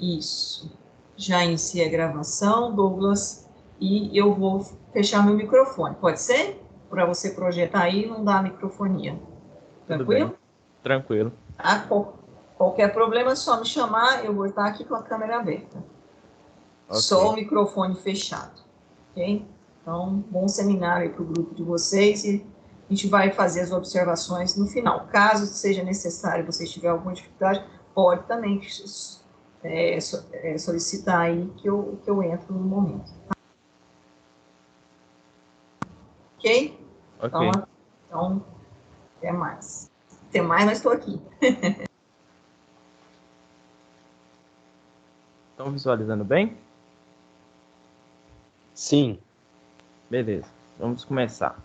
Isso. Já iniciei a gravação, Douglas, e eu vou fechar meu microfone. Pode ser? Para você projetar aí e não dar a microfonia. Tudo bem. Tranquilo? Tranquilo. Ah, qualquer problema é só me chamar, eu vou estar aqui com a câmera aberta. Só o Ok. microfone fechado. Ok? Então, bom seminário aí para o grupo de vocês e a gente vai fazer as observações no final. Caso seja necessário, você tiver alguma dificuldade, pode também solicitar aí que eu entro no momento. Ok? Ok. Então, até mais. Até mais, mas estou aqui. Estão visualizando bem? Sim. Beleza. Vamos começar.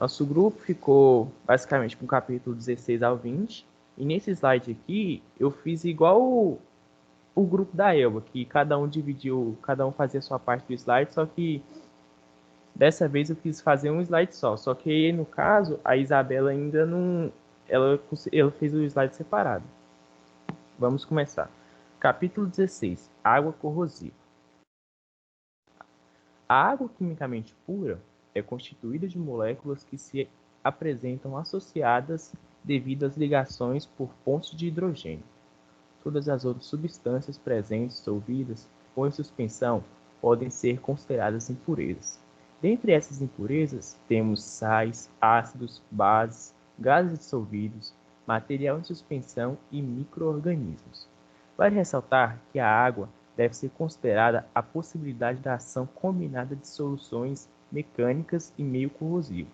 Nosso grupo ficou basicamente com o capítulo 16 ao 20. E nesse slide aqui, eu fiz igual o grupo da Elba, que cada um fazia a sua parte do slide, só que dessa vez eu quis fazer um slide só. Só que no caso, a Isabela ainda não. Ela fez o slide separado. Vamos começar. Capítulo 16. Água corrosiva. A água quimicamente pura é constituída de moléculas que se apresentam associadas devido às ligações por pontos de hidrogênio. Todas as outras substâncias presentes, dissolvidas ou em suspensão podem ser consideradas impurezas. Dentre essas impurezas, temos sais, ácidos, bases, gases dissolvidos, material em suspensão e micro-organismos. Vale ressaltar que a água deve ser considerada a possibilidade da ação combinada de soluções mecânicas e meio corrosivo.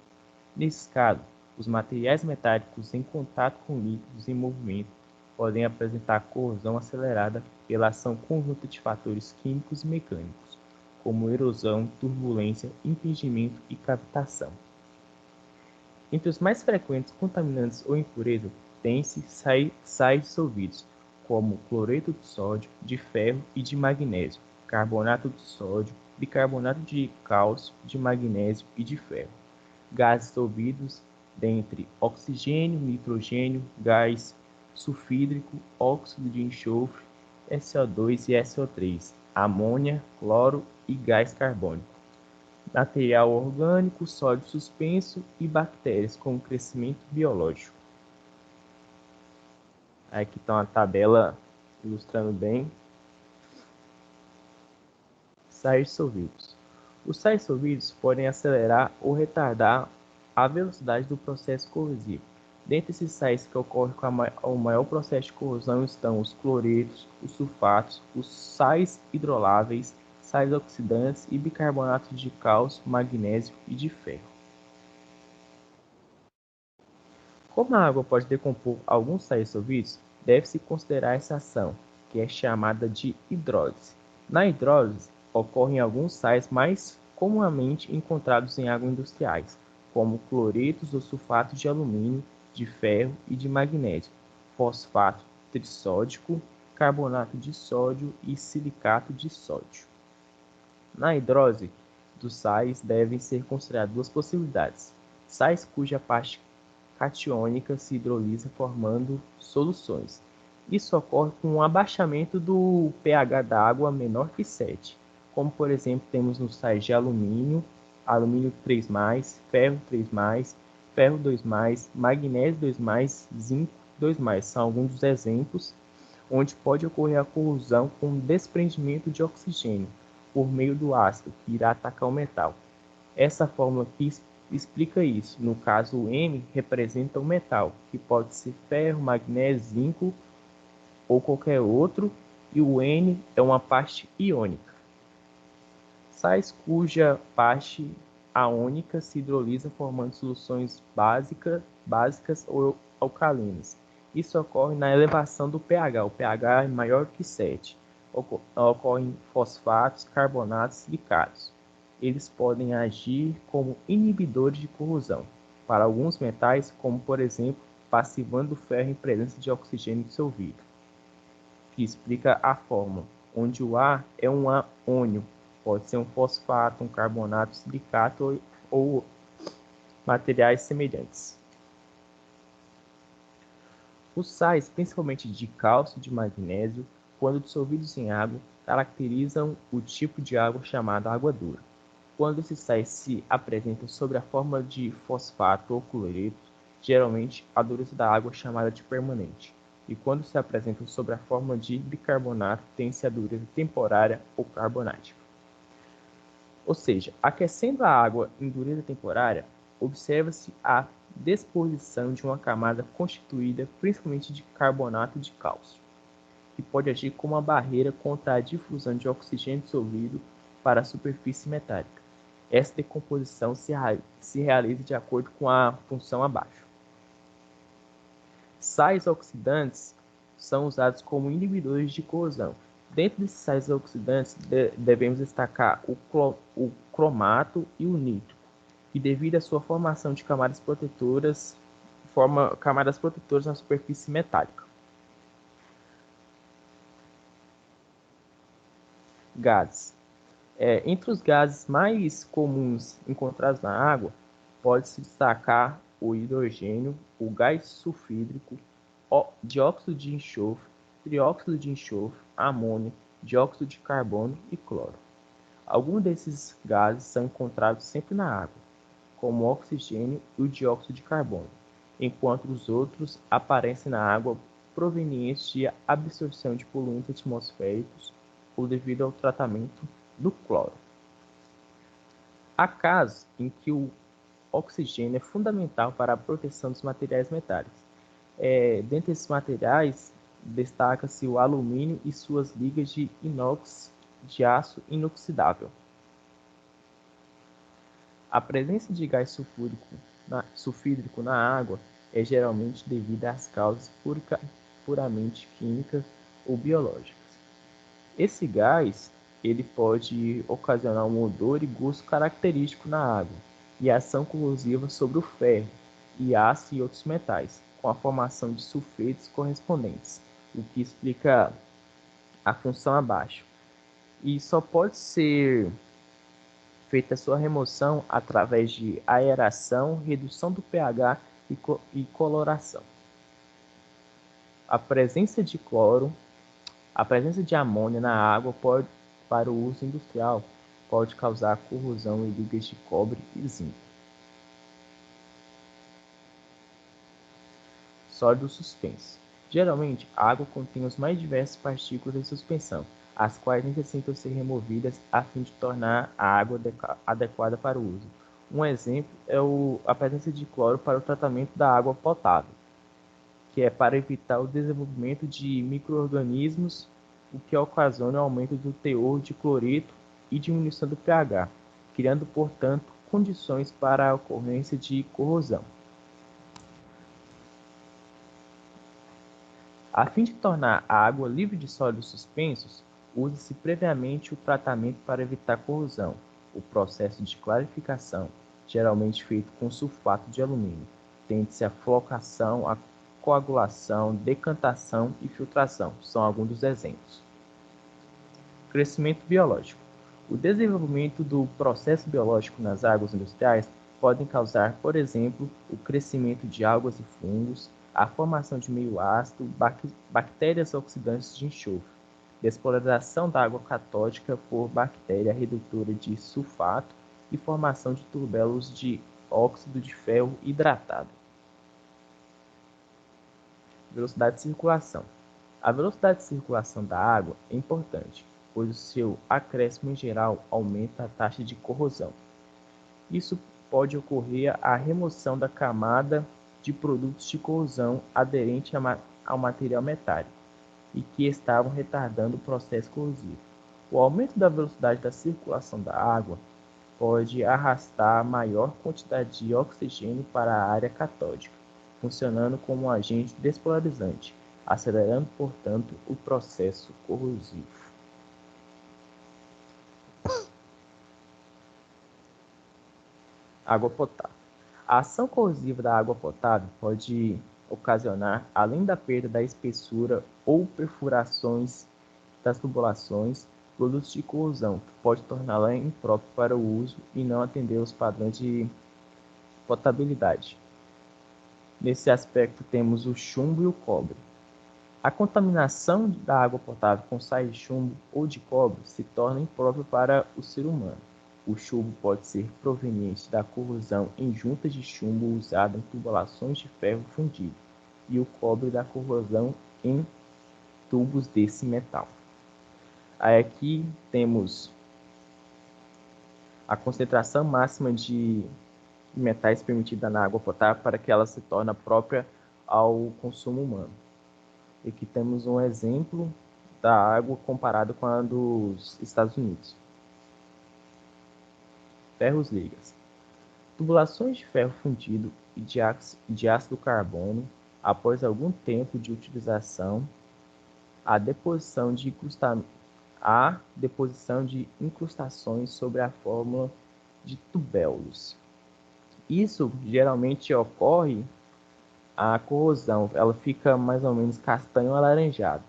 Nesse caso, os materiais metálicos em contato com líquidos em movimento podem apresentar corrosão acelerada pela ação conjunta de fatores químicos e mecânicos, como erosão, turbulência, impingimento e cavitação. Entre os mais frequentes contaminantes ou impurezas, tem-se sais dissolvidos, como cloreto de sódio, de ferro e de magnésio, carbonato de sódio, bicarbonato de cálcio, de magnésio e de ferro. Gases dissolvidos, dentre oxigênio, nitrogênio, gás sulfídrico, óxido de enxofre, SO2 e SO3, amônia, cloro e gás carbônico. Material orgânico, sólido suspenso e bactérias com crescimento biológico. Aqui está uma tabela ilustrando bem. Sais dissolvidos. Os sais dissolvidos podem acelerar ou retardar a velocidade do processo corrosivo. Dentre esses sais que ocorrem com o maior processo de corrosão estão os cloretos, os sulfatos, os sais hidroláveis, sais oxidantes e bicarbonatos de cálcio, magnésio e de ferro. Como a água pode decompor alguns sais dissolvidos, deve-se considerar essa ação, que é chamada de hidrólise. Na hidrólise, ocorrem alguns sais mais comumente encontrados em águas industriais, como cloretos ou sulfatos de alumínio, de ferro e de magnésio, fosfato trissódico, carbonato de sódio e silicato de sódio. Na hidrólise dos sais devem ser consideradas duas possibilidades: sais cuja parte catiônica se hidrolisa formando soluções. Isso ocorre com um abaixamento do pH da água menor que 7, como por exemplo temos nos sais de alumínio, alumínio 3+, ferro 3+, ferro 2+, magnésio 2+, zinco 2+. São alguns dos exemplos onde pode ocorrer a corrosão com desprendimento de oxigênio por meio do ácido que irá atacar o metal. Essa fórmula aqui explica isso. No caso, o M representa o metal, que pode ser ferro, magnésio, zinco ou qualquer outro, e o N é uma parte iônica. Sais cuja parte aônica se hidrolisa formando soluções básicas ou alcalinas. Isso ocorre na elevação do pH. O pH é maior que 7. Ocorrem fosfatos, carbonatos, silicatos. Eles podem agir como inibidores de corrosão para alguns metais, como por exemplo, passivando o ferro em presença de oxigênio dissolvido, que explica a fórmula, onde o A é um ânion, pode ser um fosfato, um carbonato, silicato ou materiais semelhantes. Os sais, principalmente de cálcio e de magnésio, quando dissolvidos em água, caracterizam o tipo de água chamada água dura. Quando esses sais se apresentam sob a forma de fosfato ou cloreto, geralmente a dureza da água é chamada de permanente. E quando se apresentam sob a forma de bicarbonato, tem-se a dureza temporária ou carbonática. Ou seja, aquecendo a água em dureza temporária, observa-se a disposição de uma camada constituída principalmente de carbonato de cálcio, que pode agir como uma barreira contra a difusão de oxigênio dissolvido para a superfície metálica. Essa decomposição se realiza de acordo com a função abaixo. Sais oxidantes são usados como inibidores de corrosão. Dentro desses sais oxidantes, devemos destacar o cromato e o nítrico, que devido à sua formação de camadas protetoras, forma camadas protetoras na superfície metálica. Gases. Entre os gases mais comuns encontrados na água, pode-se destacar o hidrogênio, o gás sulfídrico, dióxido de enxofre, trióxido de enxofre, amônia, dióxido de carbono e cloro. Alguns desses gases são encontrados sempre na água, como o oxigênio e o dióxido de carbono, enquanto os outros aparecem na água provenientes de absorção de poluentes atmosféricos ou devido ao tratamento do cloro. Há casos em que o oxigênio é fundamental para a proteção dos materiais metálicos. Dentre esses materiais, destaca-se o alumínio e suas ligas de inox de aço inoxidável. A presença de gás sulfídrico na água é geralmente devida às causas puramente químicas ou biológicas. Esse gás ele pode ocasionar um odor e gosto característico na água e ação corrosiva sobre o ferro e aço e outros metais, com a formação de sulfetos correspondentes, o que explica a função abaixo. E só pode ser feita a sua remoção através de aeração, redução do pH e coloração. A presença de cloro, a presença de amônia na água para o uso industrial pode causar corrosão em ligas de cobre e zinco. Sólido suspenso. Geralmente, a água contém os mais diversos partículas em suspensão, as quais necessitam ser removidas a fim de tornar a água adequada para o uso. Um exemplo é a presença de cloro para o tratamento da água potável, que é para evitar o desenvolvimento de micro-organismos, o que ocasiona o aumento do teor de cloreto e diminuição do pH, criando, portanto, condições para a ocorrência de corrosão. A fim de tornar a água livre de sólidos suspensos, usa-se previamente o tratamento para evitar corrosão, o processo de clarificação, geralmente feito com sulfato de alumínio. Tende-se a flocação, a coagulação, decantação e filtração, são alguns dos exemplos. Crescimento biológico. O desenvolvimento do processo biológico nas águas industriais podem causar, por exemplo, o crescimento de algas e fungos, a formação de meio ácido, bactérias oxidantes de enxofre, despolarização da água catódica por bactéria redutora de sulfato e formação de turbelos de óxido de ferro hidratado. Velocidade de circulação. A velocidade de circulação da água é importante, pois o seu acréscimo em geral aumenta a taxa de corrosão. Isso pode ocorrer à remoção da camada de produtos de corrosão aderente ao material metálico e que estavam retardando o processo corrosivo. O aumento da velocidade da circulação da água pode arrastar maior quantidade de oxigênio para a área catódica, funcionando como um agente despolarizante, acelerando, portanto, o processo corrosivo. Água potável. A ação corrosiva da água potável pode ocasionar, além da perda da espessura ou perfurações das tubulações, produtos de corrosão, que pode torná-la imprópria para o uso e não atender aos padrões de potabilidade. Nesse aspecto temos o chumbo e o cobre. A contaminação da água potável com sais de chumbo ou de cobre se torna imprópria para o ser humano. O chumbo pode ser proveniente da corrosão em juntas de chumbo usada em tubulações de ferro fundido e o cobre da corrosão em tubos desse metal. Aí aqui temos a concentração máxima de metais permitida na água potável para que ela se torne própria ao consumo humano. E aqui temos um exemplo da água comparado com a dos Estados Unidos. Ferros ligas. Tubulações de ferro fundido e de ácido carbono, após algum tempo de utilização, a deposição de incrustações sobre a fórmula de tubéolos. Isso geralmente ocorre a corrosão, ela fica mais ou menos castanho alaranjado.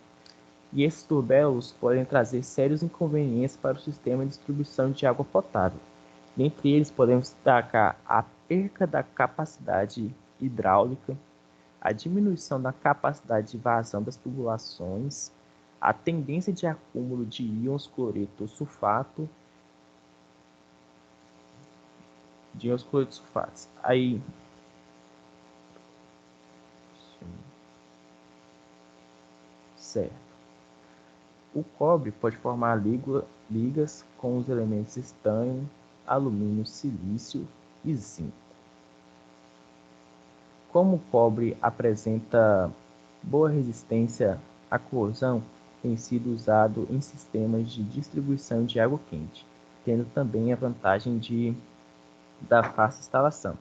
E esses tubéolos podem trazer sérios inconvenientes para o sistema de distribuição de água potável. Dentre eles podemos destacar a perca da capacidade hidráulica, a diminuição da capacidade de vazão das tubulações, a tendência de acúmulo de íons cloreto ou sulfato, sulfatos. Aí, certo. O cobre pode formar ligas com os elementos estanho, alumínio, silício e zinco. Como o cobre apresenta boa resistência à corrosão, tem sido usado em sistemas de distribuição de água quente, tendo também a vantagem da fácil instalação.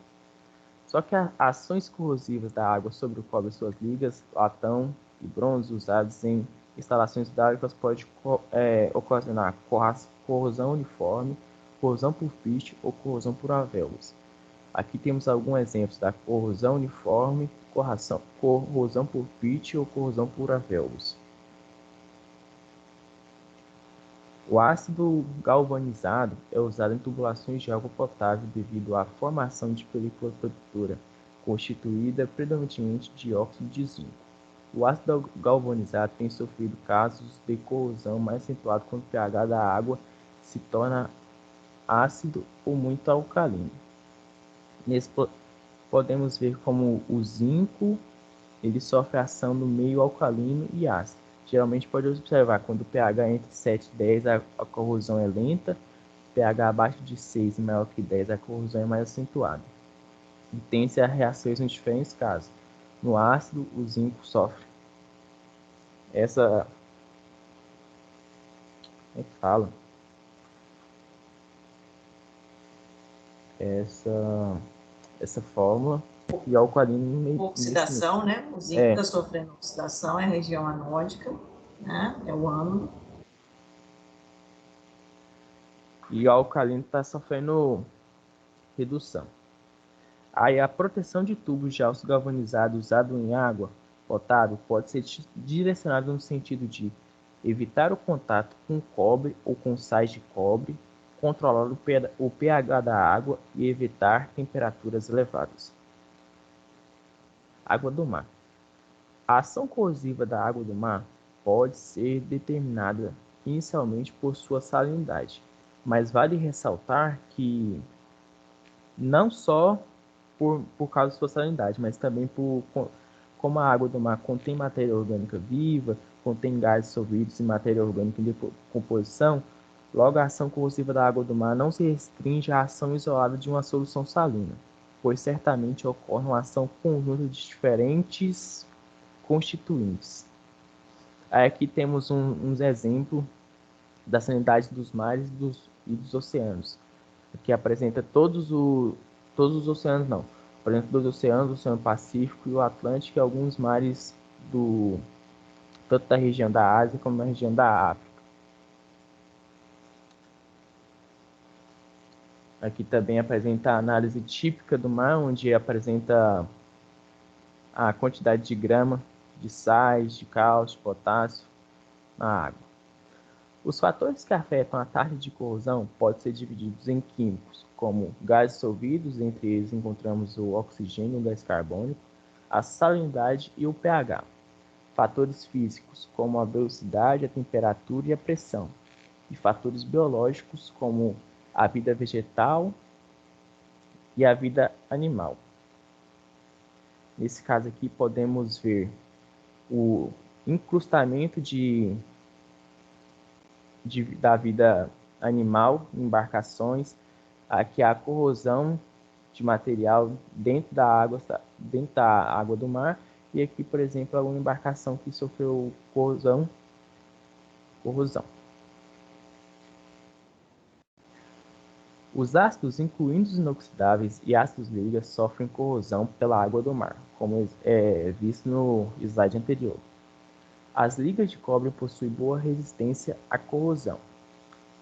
Só que as ações corrosivas da água sobre o cobre e suas ligas, latão e bronze usados em instalações hidráulicas pode ocasionar corrosão uniforme, corrosão por piste ou corrosão por alvéolos. Aqui temos alguns exemplos da corrosão uniforme, corrosão por piste ou corrosão por alvéolos. O ácido galvanizado é usado em tubulações de água potável devido à formação de película protetora, constituída predominantemente de óxido de zinco. O ácido galvanizado tem sofrido casos de corrosão mais acentuado quando o pH da água se torna ácido ou muito alcalino. Nesse podemos ver como o zinco ele sofre ação no meio alcalino e ácido. Geralmente pode observar quando o pH é entre 7 e 10 a corrosão é lenta, pH abaixo de 6 e maior que 10 a corrosão é mais acentuada. E tem-se a reações em diferentes casos. No ácido, o zinco sofre essa fórmula e alcalino oxidação, né? O zinco está sofrendo oxidação, é a região anódica, né? É o ânodo. E o alcalino está sofrendo redução. Aí a proteção de tubos de ácido galvanizado usado em água potável pode ser direcionada no sentido de evitar o contato com cobre ou com sais de cobre, controlar o pH da água e evitar temperaturas elevadas. Água do mar. A ação corrosiva da água do mar pode ser determinada inicialmente por sua salinidade, mas vale ressaltar que não só por causa de sua salinidade, mas também como a água do mar contém matéria orgânica viva, contém gases dissolvidos e matéria orgânica em decomposição, logo a ação corrosiva da água do mar não se restringe à ação isolada de uma solução salina, pois certamente ocorre uma ação conjunta de diferentes constituintes. Aí aqui temos uns exemplos da salinidade dos mares e dos oceanos, que apresenta todos os oceanos, não. Por exemplo, dos oceanos, o Oceano Pacífico e o Atlântico e alguns mares tanto da região da Ásia como da região da África. Aqui também apresenta a análise típica do mar, onde apresenta a quantidade de grama de sais, de cálcio, de potássio na água. Os fatores que afetam a taxa de corrosão podem ser divididos em químicos, como gases dissolvidos, entre eles encontramos o oxigênio e o gás carbônico, a salinidade e o pH. fatores físicos, como a velocidade, a temperatura e a pressão, e fatores biológicos, como a vida vegetal e a vida animal. Nesse caso aqui, podemos ver o incrustamento da vida animal em embarcações, aqui a corrosão de material dentro da água do mar, e aqui, por exemplo, alguma embarcação que sofreu corrosão. Os ácidos, incluindo os inoxidáveis e ácidos ligas, sofrem corrosão pela água do mar, como é visto no slide anterior. As ligas de cobre possuem boa resistência à corrosão,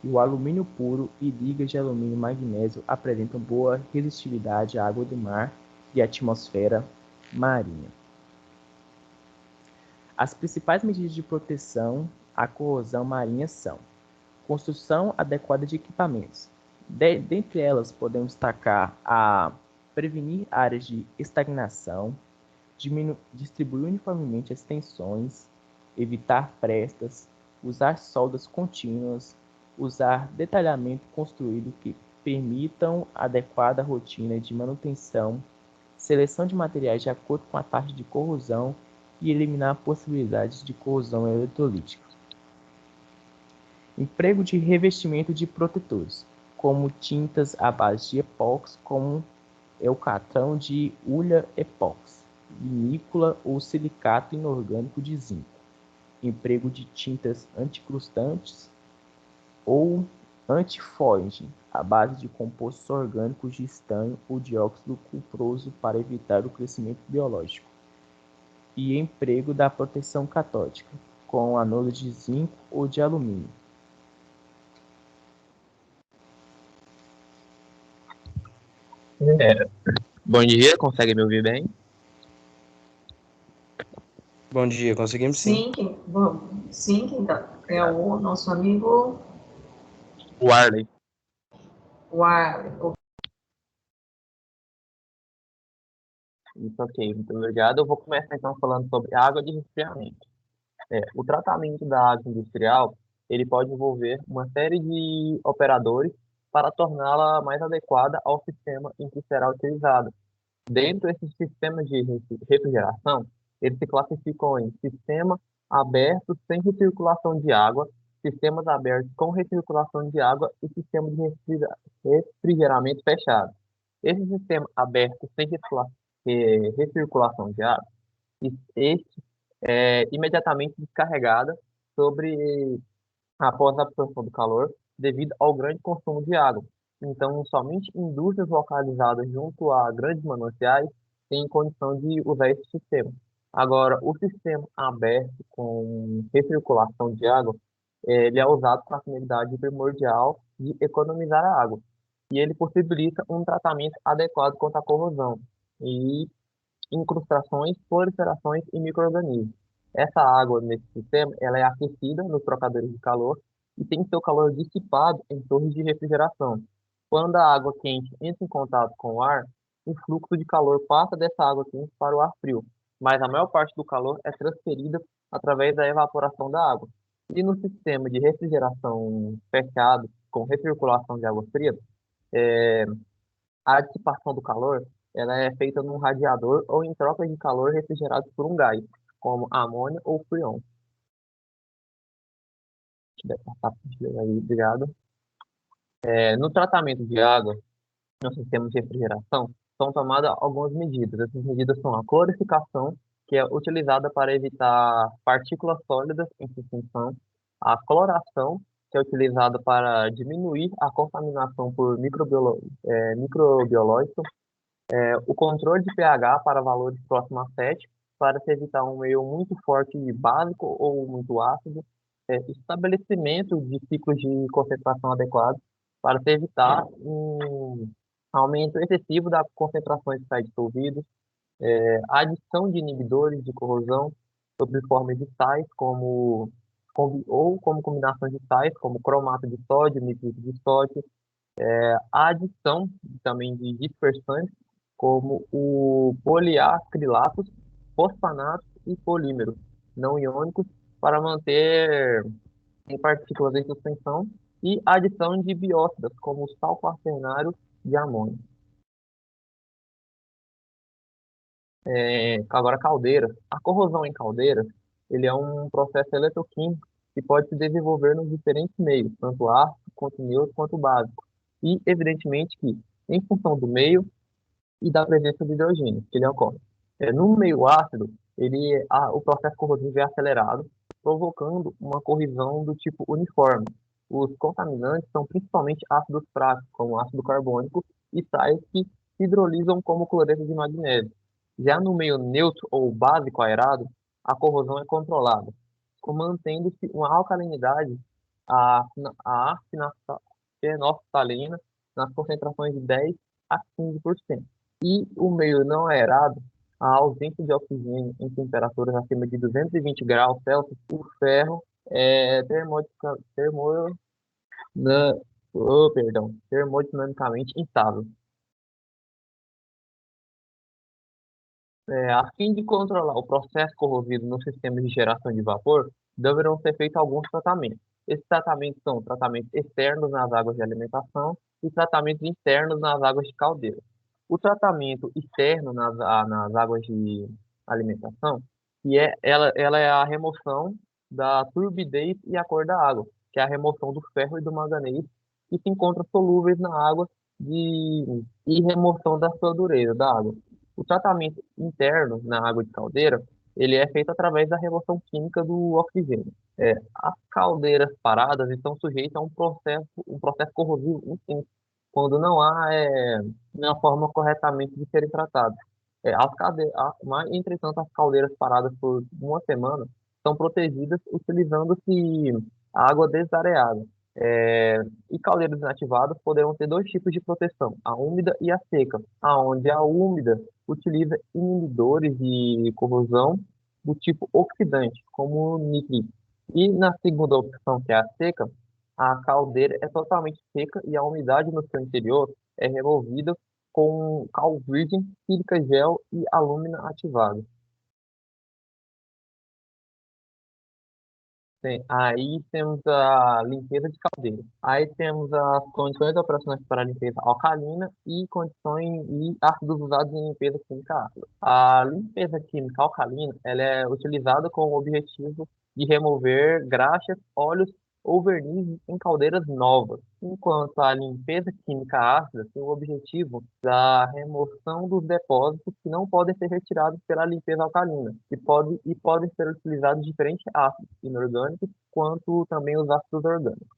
e o alumínio puro e ligas de alumínio e magnésio apresentam boa resistividade à água do mar e à atmosfera marinha. As principais medidas de proteção à corrosão marinha são: construção adequada de equipamentos. Dentre elas, podemos destacar a prevenir áreas de estagnação, distribuir uniformemente as tensões, evitar frestas, usar soldas contínuas, usar detalhamento construído que permitam adequada rotina de manutenção, seleção de materiais de acordo com a taxa de corrosão e eliminar possibilidades de corrosão eletrolítica. Emprego de revestimento de protetores, como tintas à base de epóxi, como eucatrão de hulha epóxi, vinícola ou silicato inorgânico de zinco. Emprego de tintas anticrustantes ou antifogging, à base de compostos orgânicos de estanho ou dióxido cuproso para evitar o crescimento biológico. E emprego da proteção catódica, com anodo de zinco ou de alumínio. Bom dia, consegue me ouvir bem? Bom dia, conseguimos sim. Sim, quem é o nosso amigo Warley. Isso, ok, muito obrigado. Eu vou começar então falando sobre água de resfriamento. O tratamento da água industrial, ele pode envolver uma série de operadores para torná-la mais adequada ao sistema em que será utilizada. Dentro desses sistemas de refrigeração, eles se classificam em sistema aberto sem recirculação de água, sistemas abertos com recirculação de água e sistema de refrigeramento fechado. Esse sistema aberto sem recirculação de água, este é imediatamente descarregada após a absorção do calor, devido ao grande consumo de água. Então, somente indústrias localizadas junto a grandes mananciais têm condição de usar esse sistema. Agora, o sistema aberto com recirculação de água, ele é usado com a finalidade primordial de economizar a água. E ele possibilita um tratamento adequado contra a corrosão e incrustações, proliferações e micro-organismos. Essa água nesse sistema, ela é aquecida nos trocadores de calor e tem seu calor dissipado em torres de refrigeração. Quando a água quente entra em contato com o ar, o fluxo de calor passa dessa água quente para o ar frio, mas a maior parte do calor é transferida através da evaporação da água. E no sistema de refrigeração fechado, com recirculação de água fria, a dissipação do calor ela é feita num radiador ou em trocas de calor refrigerados por um gás, como amônia ou freon. Obrigado. No tratamento de água, no sistema de refrigeração, são tomadas algumas medidas. Essas medidas são a clorificação, que é utilizada para evitar partículas sólidas em suspensão, a cloração, que é utilizada para diminuir a contaminação por microbiológicos, o controle de pH para valores próximos a 7, para se evitar um meio muito forte básico ou muito ácido, estabelecimento de ciclos de concentração adequados para se evitar um aumento excessivo da concentração de sais dissolvidos, a adição de inibidores de corrosão sob forma de sais, ou como combinação de sais, como cromato de sódio, nitrito de sódio, a adição também de dispersantes, como o poliacrilatos, fosfanatos e polímeros, não iônicos para manter partículas em suspensão e adição de biócidas, como o sal quaternário de amônio. Agora, caldeiras. A corrosão em caldeiras, ele é um processo eletroquímico que pode se desenvolver nos diferentes meios, tanto ácido, quanto neutro, quanto básico. E, evidentemente, que, em função do meio e da presença do hidrogênio que ele ocorre. No meio ácido, o processo corrosivo é acelerado, provocando uma corrosão do tipo uniforme. Os contaminantes são principalmente ácidos fracos, como ácido carbônico, e sais que se hidrolisam como cloreto de magnésio. Já no meio neutro ou básico aerado, a corrosão é controlada, mantendo-se uma alcalinidade a, a fenolftalina nas concentrações de 10 a 15%. E o meio não aerado, a ausência de oxigênio em temperaturas acima de 220 graus Celsius, o ferro é na- termodinamicamente instável. A fim de controlar o processo corrosivo no sistema de geração de vapor, deverão ser feitos alguns tratamentos. Esses tratamentos são tratamentos externos nas águas de alimentação e tratamentos internos nas águas de caldeira. O tratamento externo nas águas de alimentação, ela é a remoção da turbidez e a cor da água, que é a remoção do ferro e do manganês, que se encontram solúveis na água e remoção da sua dureza da água. O tratamento interno na água de caldeira, ele é feito através da remoção química do oxigênio. As caldeiras paradas estão sujeitas a um processo corrosivo intenso, quando não há uma forma corretamente de serem tratadas. Entretanto, as caldeiras paradas por uma semana são protegidas utilizando-se água desareada. E caldeiras inativadas poderão ter dois tipos de proteção, a úmida e a seca, aonde a úmida utiliza inibidores de corrosão do tipo oxidante, como o nitrito. E na segunda opção, que é a seca, a caldeira é totalmente seca e a umidade no seu interior é removida com cal virgem, sílica gel e alúmina ativada. Aí temos a limpeza de caldeira. Aí temos as condições operacionais para a limpeza alcalina e condições e ácidos usados em limpeza química ácida. A limpeza química alcalina, ela é utilizada com o objetivo de remover graxas, óleos ou vernizes em caldeiras novas, enquanto a limpeza química ácida tem o objetivo da remoção dos depósitos que não podem ser retirados pela limpeza alcalina, e podem ser utilizados diferentes ácidos inorgânicos, quanto também os ácidos orgânicos.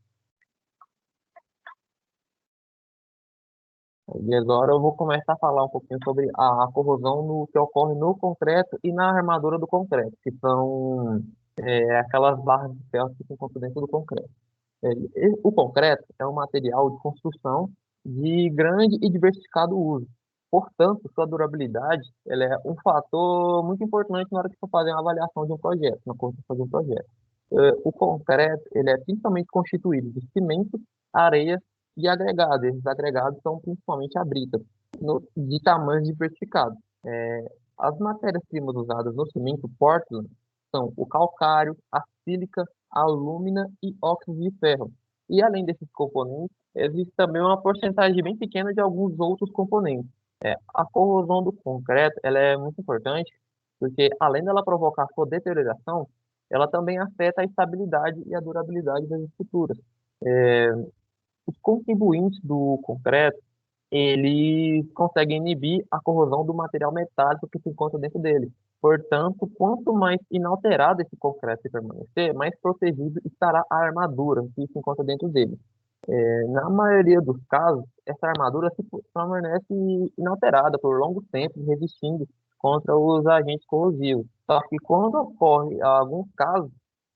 E agora eu vou começar a falar um pouquinho sobre a corrosão que ocorre no concreto e na armadura do concreto, que são aquelas barras de ferro que ficam dentro do concreto. O concreto é um material de construção de grande e diversificado uso. Portanto, sua durabilidade ela é um fator muito importante na hora que for fazer uma avaliação de um projeto, na construção de um projeto. O concreto ele é principalmente constituído de cimento, areia e agregados. Esses agregados são principalmente a brita, de tamanhos diversificados. As matérias-primas usadas no cimento Portland são o calcário, a sílica, a alúmina e óxido de ferro. E além desses componentes, existe também uma porcentagem bem pequena de alguns outros componentes. A corrosão do concreto ela é muito importante, porque além dela provocar sua deterioração, ela também afeta a estabilidade e a durabilidade das estruturas. Os contribuintes do concreto, eles conseguem inibir a corrosão do material metálico que se encontra dentro dele. Portanto, quanto mais inalterado esse concreto permanecer, mais protegido estará a armadura que se encontra dentro dele. Na maioria dos casos, essa armadura permanece inalterada por longo tempo, resistindo contra os agentes corrosivos. Só que quando ocorre alguns casos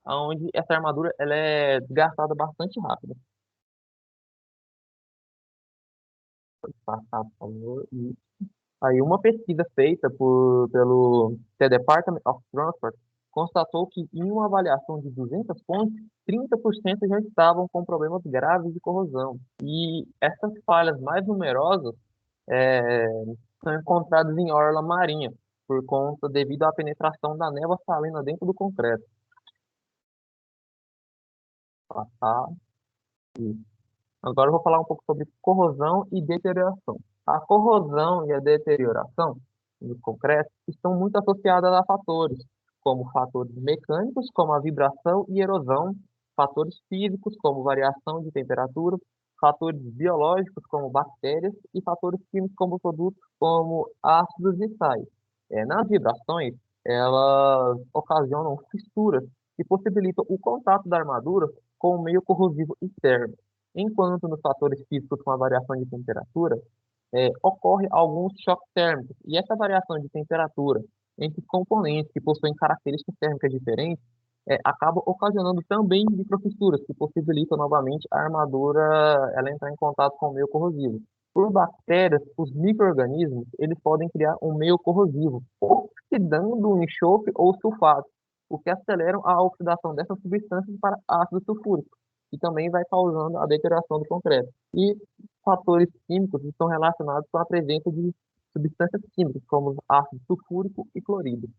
onde essa armadura ela é desgastada bastante rápido. Pode passar, por favor. Aí uma pesquisa feita pelo The Department of Transport constatou que em uma avaliação de 200 pontos, 30% já estavam com problemas graves de corrosão. E essas falhas mais numerosas são encontradas em orla marinha, por conta devido à penetração da névoa salina dentro do concreto. Tá? Agora eu vou falar um pouco sobre corrosão e deterioração. A corrosão e a deterioração do concreto estão muito associadas a fatores, como fatores mecânicos, como a vibração e erosão, fatores físicos, como variação de temperatura, fatores biológicos, como bactérias, e fatores químicos, como produtos como ácidos e sais. Nas vibrações, elas ocasionam fissuras que possibilitam o contato da armadura com o meio corrosivo externo. Enquanto nos fatores físicos com a variação de temperatura, ocorre alguns choques térmicos. E essa variação de temperatura entre componentes que possuem características térmicas diferentes acaba ocasionando também microfissuras, que possibilitam novamente a armadura ela entrar em contato com o meio corrosivo. Por bactérias, os micro-organismos eles podem criar um meio corrosivo, oxidando o enxofre ou sulfato, o que aceleram a oxidação dessas substâncias para ácido sulfúrico, que também vai causando a deterioração do concreto. E fatores químicos estão relacionados com a presença de substâncias químicas, como ácido sulfúrico e clorídrico.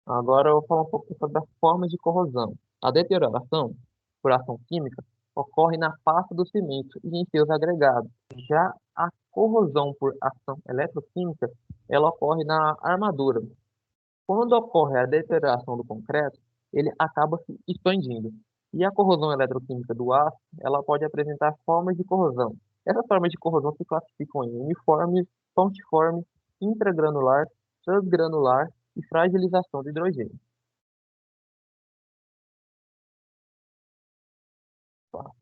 Agora eu vou falar um pouco sobre as formas de corrosão. A deterioração, por ação química, ocorre na pasta do cimento e em seus agregados. Já a corrosão por ação eletroquímica, ela ocorre na armadura. Quando ocorre a deterioração do concreto, ele acaba se expandindo. E a corrosão eletroquímica do aço, ela pode apresentar formas de corrosão. Essas formas de corrosão se classificam em uniforme, pontiforme, intragranular, transgranular e fragilização do hidrogênio.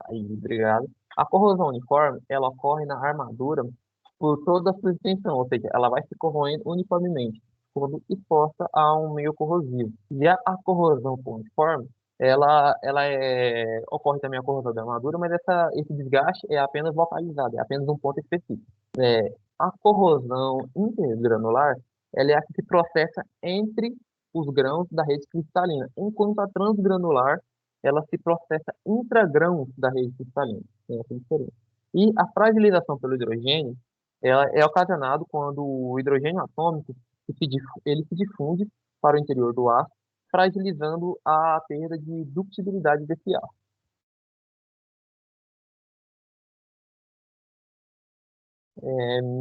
Aí, obrigado. A corrosão uniforme, ela ocorre na armadura por toda a sua extensão, ou seja, ela vai se corroendo uniformemente, quando exposta a um meio corrosivo. Já a corrosão pontiforme, ocorre também a corrosão da armadura, mas esse desgaste é apenas localizado, é apenas um ponto específico. A corrosão intergranular, ela é a que se processa entre os grãos da rede cristalina, enquanto a transgranular ela se processa intragrãos da rede cristalina. Tem essa diferença. E a fragilização pelo hidrogênio ela é ocasionado quando o hidrogênio atômico ele se difunde para o interior do aço, fragilizando a perda de ductibilidade desse aço.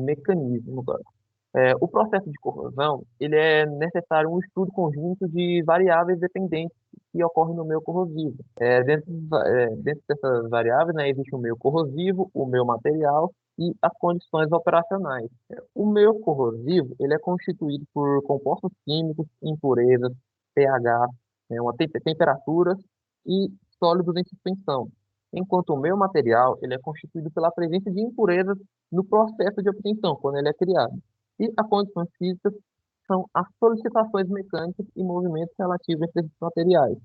Mecanismo agora. O processo de corrosão ele é necessário um estudo conjunto de variáveis dependentes que ocorrem no meio corrosivo. Dentro dessas variáveis, né, existe o meio corrosivo, o meio material e as condições operacionais. O meio corrosivo ele é constituído por compostos químicos, impurezas, pH, temperaturas e sólidos em suspensão. Enquanto o meio material ele é constituído pela presença de impurezas no processo de obtenção, quando ele é criado. E as condições físicas são as solicitações mecânicas e movimentos relativos a esses materiais.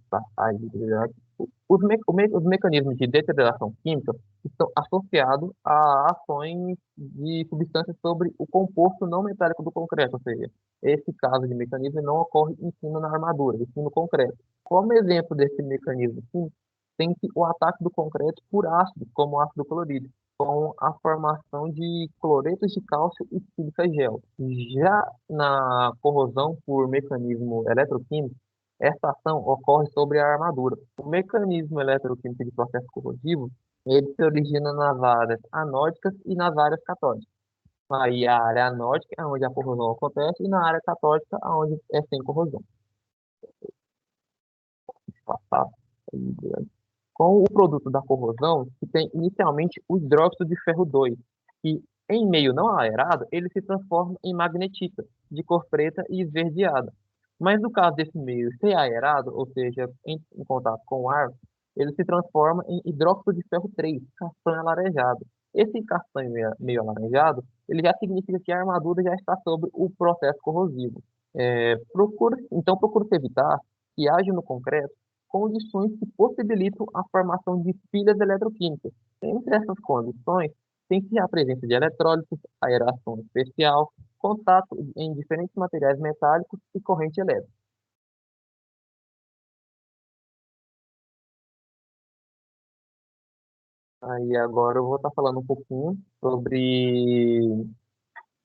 Tá? Os mecanismos de deterioração química estão associados a ações de substâncias sobre o composto não metálico do concreto, ou seja, esse caso de mecanismo não ocorre em cima na armadura, em cima no concreto. Como exemplo desse mecanismo químico, tem-se o ataque do concreto por ácido, como o ácido clorídrico, com a formação de cloretos de cálcio e sílica gel. Já na corrosão por mecanismo eletroquímico, essa ação ocorre sobre a armadura. O mecanismo eletroquímico de processo corrosivo, ele se origina nas áreas anódicas e nas áreas catódicas. Aí a área anódica é onde a corrosão acontece e na área catódica é onde é sem corrosão. Com o produto da corrosão, que tem inicialmente o hidróxido de ferro 2, que em meio não aerado, ele se transforma em magnetita, de cor preta e esverdeada. Mas no caso desse meio ser aerado, ou seja, em contato com o ar, ele se transforma em hidróxido de ferro 3, castanho alaranjado. Esse castanho meio alaranjado, ele já significa que a armadura já está sob o processo corrosivo. Então, procura-se evitar que haja no concreto condições que possibilitam a formação de pilhas eletroquímicas. Entre essas condições, tem-se a presença de eletrólitos, aeração especial, contato em diferentes materiais metálicos e corrente elétrica. Aí agora eu vou estar falando um pouquinho sobre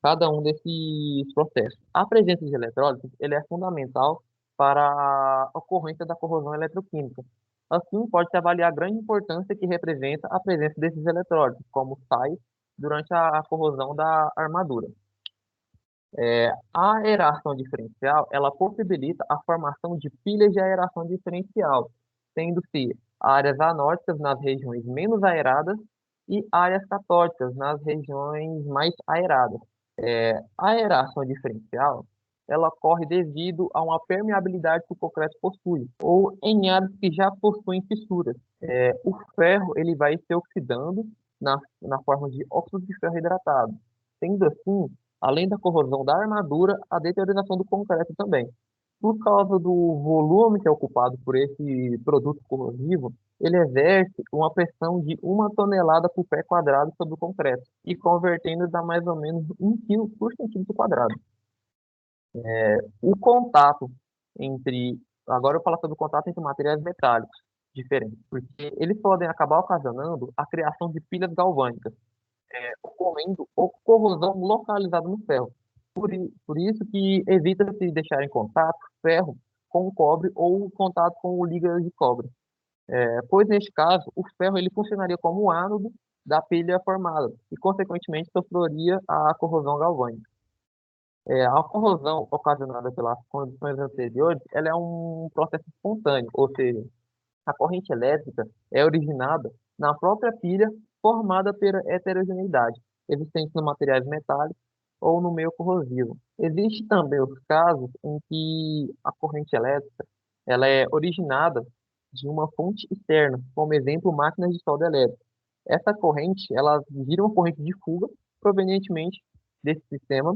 cada um desses processos. A presença de eletrólitos ele é fundamental para a ocorrência da corrosão eletroquímica. Assim, pode-se avaliar a grande importância que representa a presença desses eletrólitos, como sais, durante a corrosão da armadura. A aeração diferencial, ela possibilita a formação de pilhas de aeração diferencial, sendo-se áreas anóticas nas regiões menos aeradas e áreas catóticas nas regiões mais aeradas. A aeração diferencial, ela ocorre devido a uma permeabilidade que o concreto possui, ou em áreas que já possuem fissuras. O ferro, ele vai se oxidando na forma de óxido de ferro hidratado. Sendo assim, além da corrosão da armadura, a deterioração do concreto também. Por causa do volume que é ocupado por esse produto corrosivo, ele exerce uma pressão de 1 tonelada por pé quadrado sobre o concreto, e convertendo dá mais ou menos 1 quilo por centímetro quadrado. O contato entre. Agora eu vou falar sobre o contato entre materiais metálicos diferentes, porque eles podem acabar ocasionando a criação de pilhas galvânicas, ocorrendo corrosão localizada no ferro. Por isso que evita-se deixar em contato ferro com o cobre ou contato com o liga de cobre. Pois, neste caso, o ferro ele funcionaria como o ánodo da pilha formada e, consequentemente, sofreria a corrosão galvânica. A corrosão ocasionada pelas condições anteriores ela é um processo espontâneo, ou seja, a corrente elétrica é originada na própria pilha formada pela heterogeneidade, existente nos materiais metálicos ou no meio corrosivo. Existem também os casos em que a corrente elétrica ela é originada de uma fonte externa, como exemplo, máquinas de solda elétrica. Essa corrente, ela vira uma corrente de fuga provenientemente desse sistema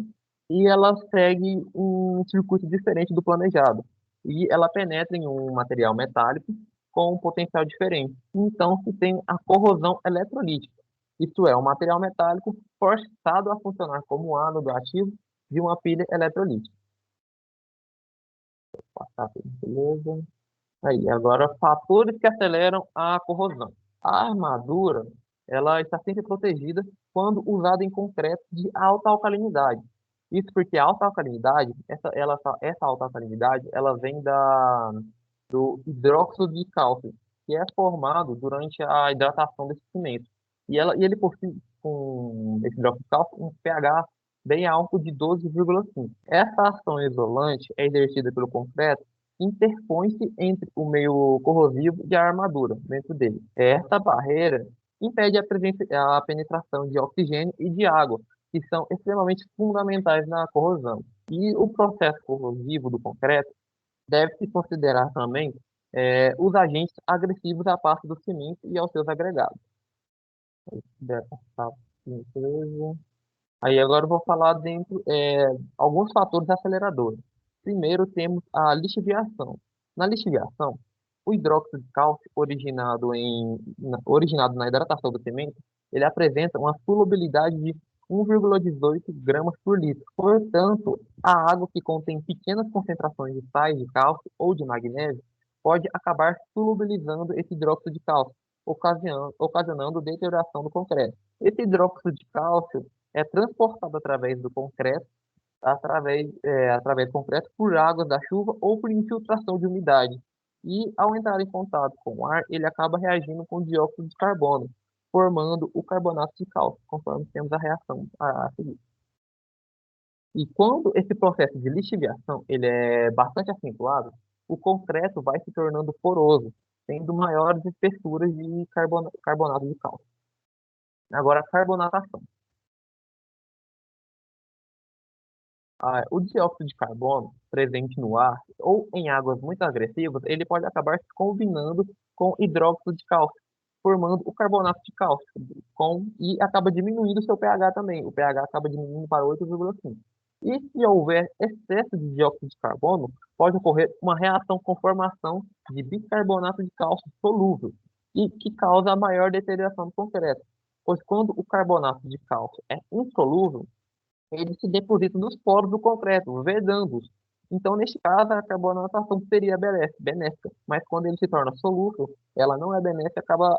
e ela segue um circuito diferente do planejado. E ela penetra em um material metálico com um potencial diferente. Então, se tem a corrosão eletrolítica. Isto é, um material metálico forçado a funcionar como ánodo ativo de uma pilha eletrolítica. Vou passar aqui, beleza. Aí, agora, fatores que aceleram a corrosão. A armadura, ela está sempre protegida quando usada em concreto de alta alcalinidade. Isso porque a alta alcalinidade, essa alta alcalinidade, ela vem do hidróxido de cálcio, que é formado durante a hidratação desse cimento. E ele possui, com esse hidróxido de cálcio, um pH bem alto de 12,5. Essa ação isolante é exercida pelo concreto interpõe-se entre o meio corrosivo e a armadura dentro dele. Esta barreira impede a penetração de oxigênio e de água, que são extremamente fundamentais na corrosão. E o processo corrosivo do concreto deve-se considerar também os agentes agressivos à parte do cimento e aos seus agregados. Aí agora eu vou falar dentro alguns fatores aceleradores. Primeiro temos a lixiviação. Na lixiviação, o hidróxido de cálcio originado na hidratação do cimento, ele apresenta uma solubilidade de 1,18 gramas por litro. Portanto, a água que contém pequenas concentrações de sais de cálcio ou de magnésio pode acabar solubilizando esse hidróxido de cálcio, ocasionando deterioração do concreto. Esse hidróxido de cálcio é transportado através do concreto, através do concreto por águas da chuva ou por infiltração de umidade. E, ao entrar em contato com o ar, ele acaba reagindo com dióxido de carbono, formando o carbonato de cálcio, conforme temos a reação a seguir. E quando esse processo de lixiviação ele é bastante acentuado, o concreto vai se tornando poroso, tendo maiores espessuras de carbonato de cálcio. Agora, a carbonatação. O dióxido de carbono presente no ar ou em águas muito agressivas, ele pode acabar se combinando com hidróxido de cálcio, formando o carbonato de cálcio, e acaba diminuindo o seu pH também. O pH acaba diminuindo para 8,5. E se houver excesso de dióxido de carbono, pode ocorrer uma reação com formação de bicarbonato de cálcio solúvel, e que causa a maior deterioração do concreto. Pois quando o carbonato de cálcio é insolúvel, ele se deposita nos poros do concreto, vedando-os. Então, neste caso, a carbonatação seria benéfica, mas quando ele se torna solúvel, ela não é benéfica, acaba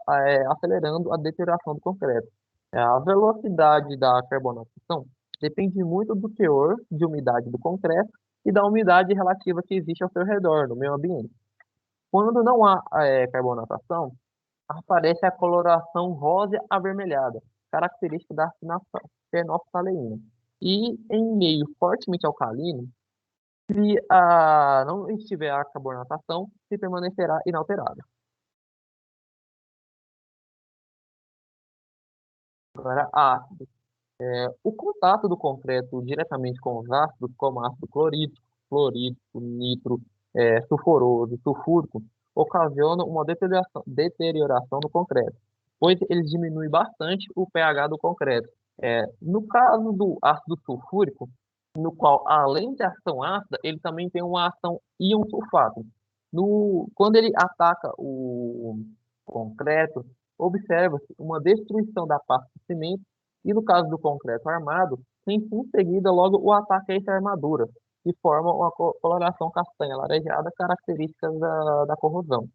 acelerando a deterioração do concreto. A velocidade da carbonatação depende muito do teor de umidade do concreto e da umidade relativa que existe ao seu redor, no meio ambiente. Quando não há carbonatação, aparece a coloração rosa avermelhada, característica da fenolftaleína. E em meio fortemente alcalino, se não estiver a carbonatação, se permanecerá inalterado. Agora, ácido. O contato do concreto diretamente com os ácidos, como ácido clorídrico, fluorídrico, nitro, sulfuroso, sulfúrico, ocasiona uma deterioração do concreto, pois eles diminuem bastante o pH do concreto. No caso do ácido sulfúrico, no qual, além de ação ácida, ele também tem uma ação íon sulfato. Quando ele ataca o concreto, observa-se uma destruição da pasta de cimento e, no caso do concreto armado, tem em seguida logo o ataque a essa armadura, que forma uma coloração castanha alaranjada característica da corrosão.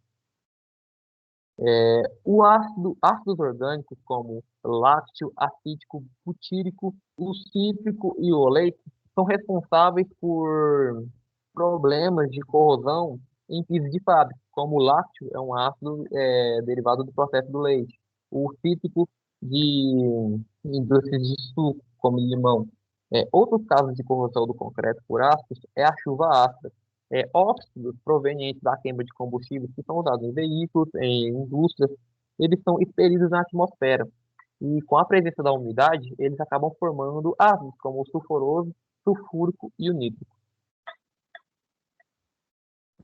Ácidos orgânicos como lácteo, acítico, butírico, o cítrico e o oleico são responsáveis por problemas de corrosão em pisos de fábrica, como o lácteo é um ácido derivado do processo do leite, o cítrico de indústrias de suco, como limão. Outros casos de corrosão do concreto por ácidos é a chuva ácida. Óxidos provenientes da queima de combustíveis que são usados em veículos, em indústrias, eles são expelidos na atmosfera. E com a presença da umidade, eles acabam formando ácidos, como o sulfuroso, sulfúrico e o nítrico.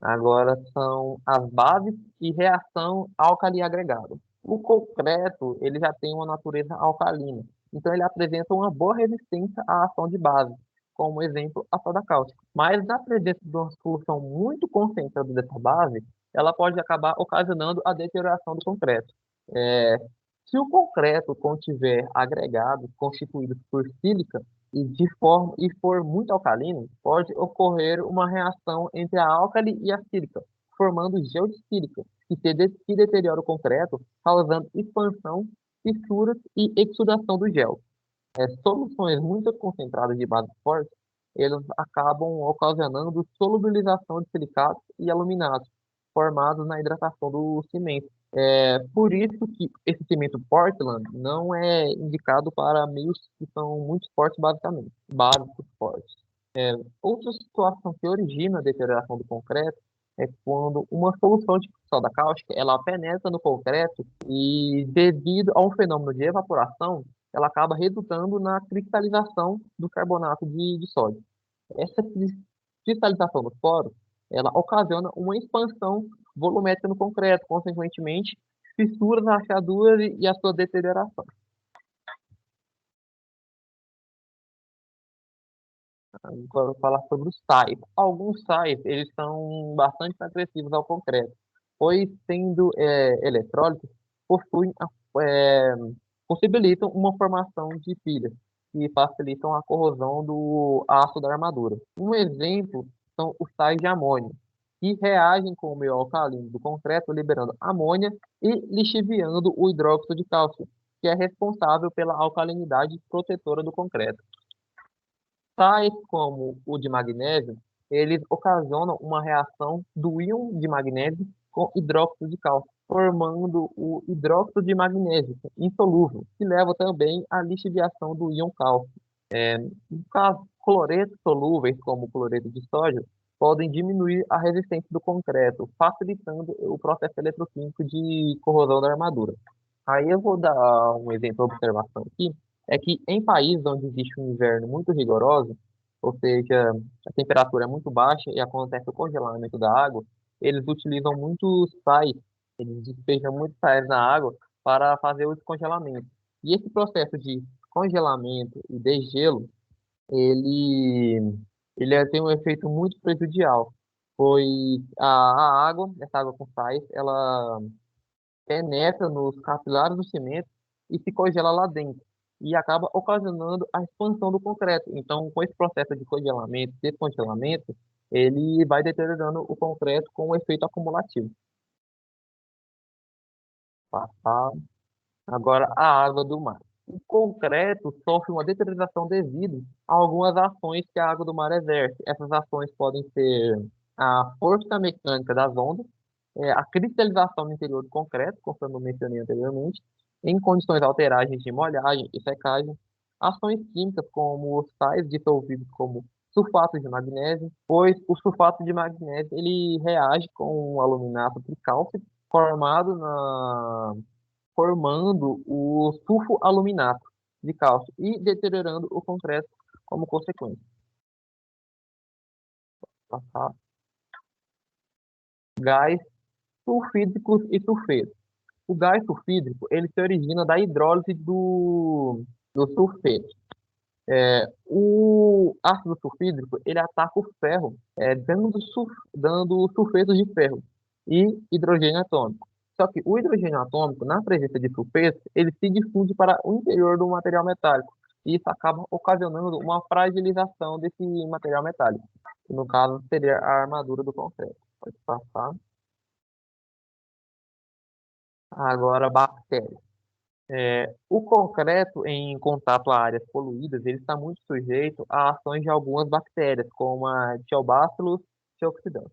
Agora são as bases e reação álcali agregado. O concreto, ele já tem uma natureza alcalina, então ele apresenta uma boa resistência à ação de base, como exemplo, a soda cáustica. Mas na presença de uma solução muito concentrada dessa base, ela pode acabar ocasionando a deterioração do concreto. Se o concreto contiver agregados constituídos por sílica e for muito alcalino, pode ocorrer uma reação entre a álcali e a sílica, formando gel de sílica, que deteriora o concreto, causando expansão, fissuras e exudação do gel. Soluções muito concentradas de base forte, eles acabam ocasionando solubilização de silicatos e aluminatos, formados na hidratação do cimento. Por isso que esse cimento Portland não é indicado para meios que são muito fortes, básicos fortes. Outra situação que origina a deterioração do concreto é quando uma solução de soda cáustica ela penetra no concreto e, devido a um fenômeno de evaporação, ela acaba resultando na cristalização do carbonato de sódio. Essa cristalização dos poros, ela ocasiona uma expansão volumétrica no concreto, consequentemente, fissuras, rachaduras e a sua deterioração. Agora eu vou falar sobre os sais. Alguns sais, eles são bastante agressivos ao concreto, pois, sendo eletrólitos, possuem possibilitam uma formação de pilhas que facilitam a corrosão do aço da armadura. Um exemplo são os sais de amônio, que reagem com o meio alcalino do concreto, liberando amônia e lixiviando o hidróxido de cálcio, que é responsável pela alcalinidade protetora do concreto. Sais como o de magnésio, eles ocasionam uma reação do íon de magnésio com hidróxido de cálcio, formando o hidróxido de magnésio insolúvel, que leva também à lixiviação do íon cálcio. No caso, cloretos solúveis, como o cloreto de sódio, podem diminuir a resistência do concreto, facilitando o processo eletroquímico de corrosão da armadura. Aí eu vou dar um exemplo de observação aqui, é que em países onde existe um inverno muito rigoroso, ou seja, a temperatura é muito baixa e acontece o congelamento da água, eles utilizam muitos sais, eles despejam muitos sais na água para fazer o descongelamento. E esse processo de congelamento e degelo, ele tem um efeito muito prejudicial, pois essa água com sais, ela penetra nos capilares do cimento e se congela lá dentro, e acaba ocasionando a expansão do concreto. Então, com esse processo de congelamento, descongelamento, ele vai deteriorando o concreto com um efeito acumulativo. Passar. Agora, a água do mar. O concreto sofre uma deterioração devido a algumas ações que a água do mar exerce. Essas ações podem ser a força mecânica das ondas, a cristalização no interior do concreto, conforme eu mencionei anteriormente, em condições alteradas de molhagem e secagem, ações químicas como os sais dissolvidos como sulfato de magnésio, pois o sulfato de magnésio ele reage com o aluminato tricálcico formando o sulfoaluminato de cálcio e deteriorando o concreto como consequência. Passar. Gás sulfídricos e sulfetos. O gás sulfídrico ele se origina da hidrólise do sulfeto. O ácido sulfídrico ele ataca o ferro, dando sulfetos de ferro e hidrogênio atômico. Só que o hidrogênio atômico, na presença de sulfetos, ele se difunde para o interior do material metálico. E isso acaba ocasionando uma fragilização desse material metálico. Que no caso, seria a armadura do concreto. Pode passar. Agora, bactérias. O concreto, em contato a áreas poluídas, ele está muito sujeito a ações de algumas bactérias, como a Thiobacillus thioxidans,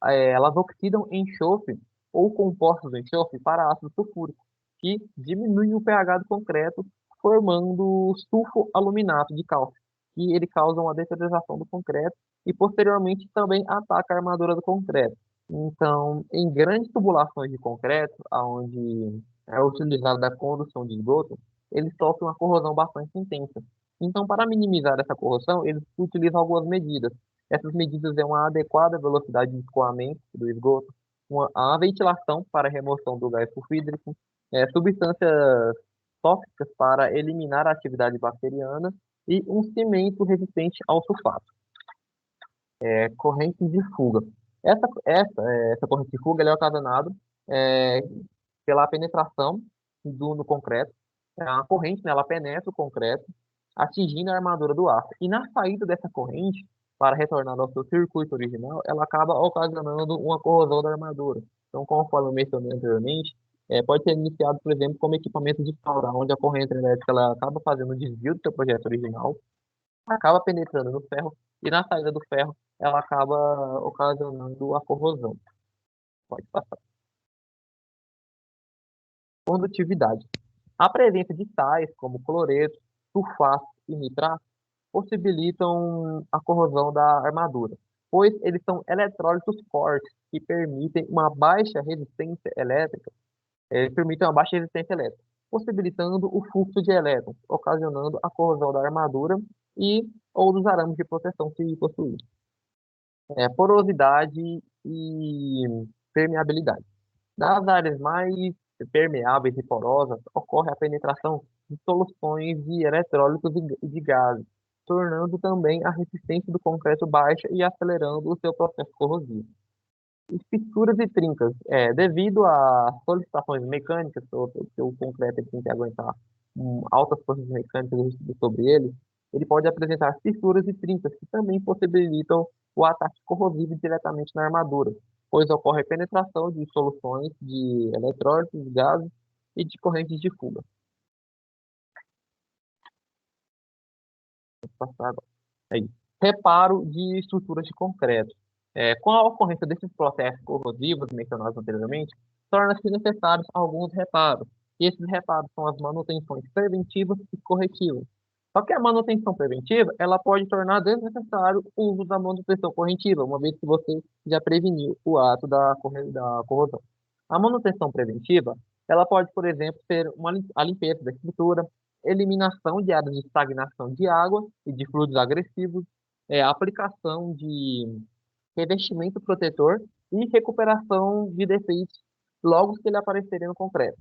elas oxidam enxofre ou compostos de enxofre para ácido sulfúrico, que diminuem o pH do concreto, formando sulfoaluminato de cálcio, que ele causa uma deterioração do concreto e, posteriormente, também ataca a armadura do concreto. Então, em grandes tubulações de concreto, onde é utilizada a condução de esgoto, eles sofrem uma corrosão bastante intensa. Então, para minimizar essa corrosão, eles utilizam algumas medidas. Essas medidas é uma adequada velocidade de escoamento do esgoto, a ventilação para a remoção do gás sulfídrico, substâncias tóxicas para eliminar a atividade bacteriana e um cimento resistente ao sulfato. Corrente de fuga. Essa corrente de fuga ela é ocasionada pela penetração no concreto. A corrente, né, ela penetra o concreto, atingindo a armadura do aço. E na saída dessa corrente, para retornar ao seu circuito original, ela acaba ocasionando uma corrosão da armadura. Então, conforme eu mencionei anteriormente, pode ser iniciado, por exemplo, como equipamento de solda, onde a corrente elétrica ela acaba fazendo o desvio do seu projeto original, acaba penetrando no ferro, e na saída do ferro, ela acaba ocasionando a corrosão. Pode passar. Condutividade. A presença de sais, como cloreto, sulfato e nitrato, possibilitam a corrosão da armadura, pois eles são eletrólitos fortes que permitem uma baixa resistência elétrica, possibilitando o fluxo de elétrons, ocasionando a corrosão da armadura ou dos arames de proteção se possuir. Porosidade e permeabilidade. Nas áreas mais permeáveis e porosas, ocorre a penetração de soluções de eletrólitos e de gases, tornando também a resistência do concreto baixa e acelerando o seu processo corrosivo. E fissuras e trincas. Devido a solicitações mecânicas, que o concreto tem que aguentar altas forças mecânicas sobre ele pode apresentar fissuras e trincas, que também possibilitam o ataque corrosivo diretamente na armadura, pois ocorre penetração de soluções de eletrólitos, gases e de correntes de fuga. Vou passar agora. Reparo de estruturas de concreto. Com a ocorrência desses processos corrosivos mencionados anteriormente, torna-se necessários alguns reparos. E esses reparos são as manutenções preventivas e corretivas. Só que a manutenção preventiva, ela pode tornar desnecessário o uso da manutenção corretiva, uma vez que você já preveniu o ato da corrosão. A manutenção preventiva, ela pode, por exemplo, ser a limpeza da estrutura, eliminação de áreas de estagnação de água e de fluidos agressivos, a aplicação de revestimento protetor e recuperação de defeitos logo que ele aparecerem no concreto.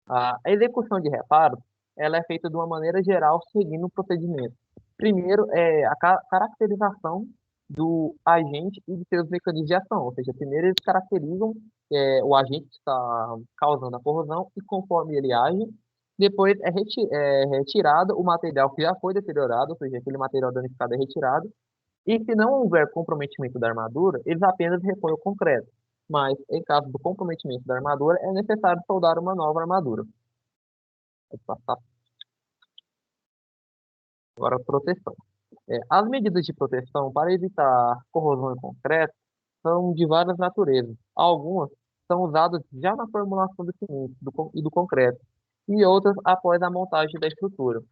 A execução de reparos ela é feita de uma maneira geral, seguindo um procedimento. Primeiro, a caracterização do agente e de seus mecanismos de ação, ou seja, primeiro eles caracterizam o agente que está causando a corrosão e conforme ele age, depois é retirado o material que já foi deteriorado, ou seja, aquele material danificado é retirado, E se não houver comprometimento da armadura, eles apenas repõem o concreto. Mas, em caso do comprometimento da armadura, é necessário soldar uma nova armadura. Pode passar. Agora, proteção. As medidas de proteção para evitar corrosão em concreto são de várias naturezas. Algumas são usadas já na formulação do cimento e do concreto, e outras após a montagem da estrutura.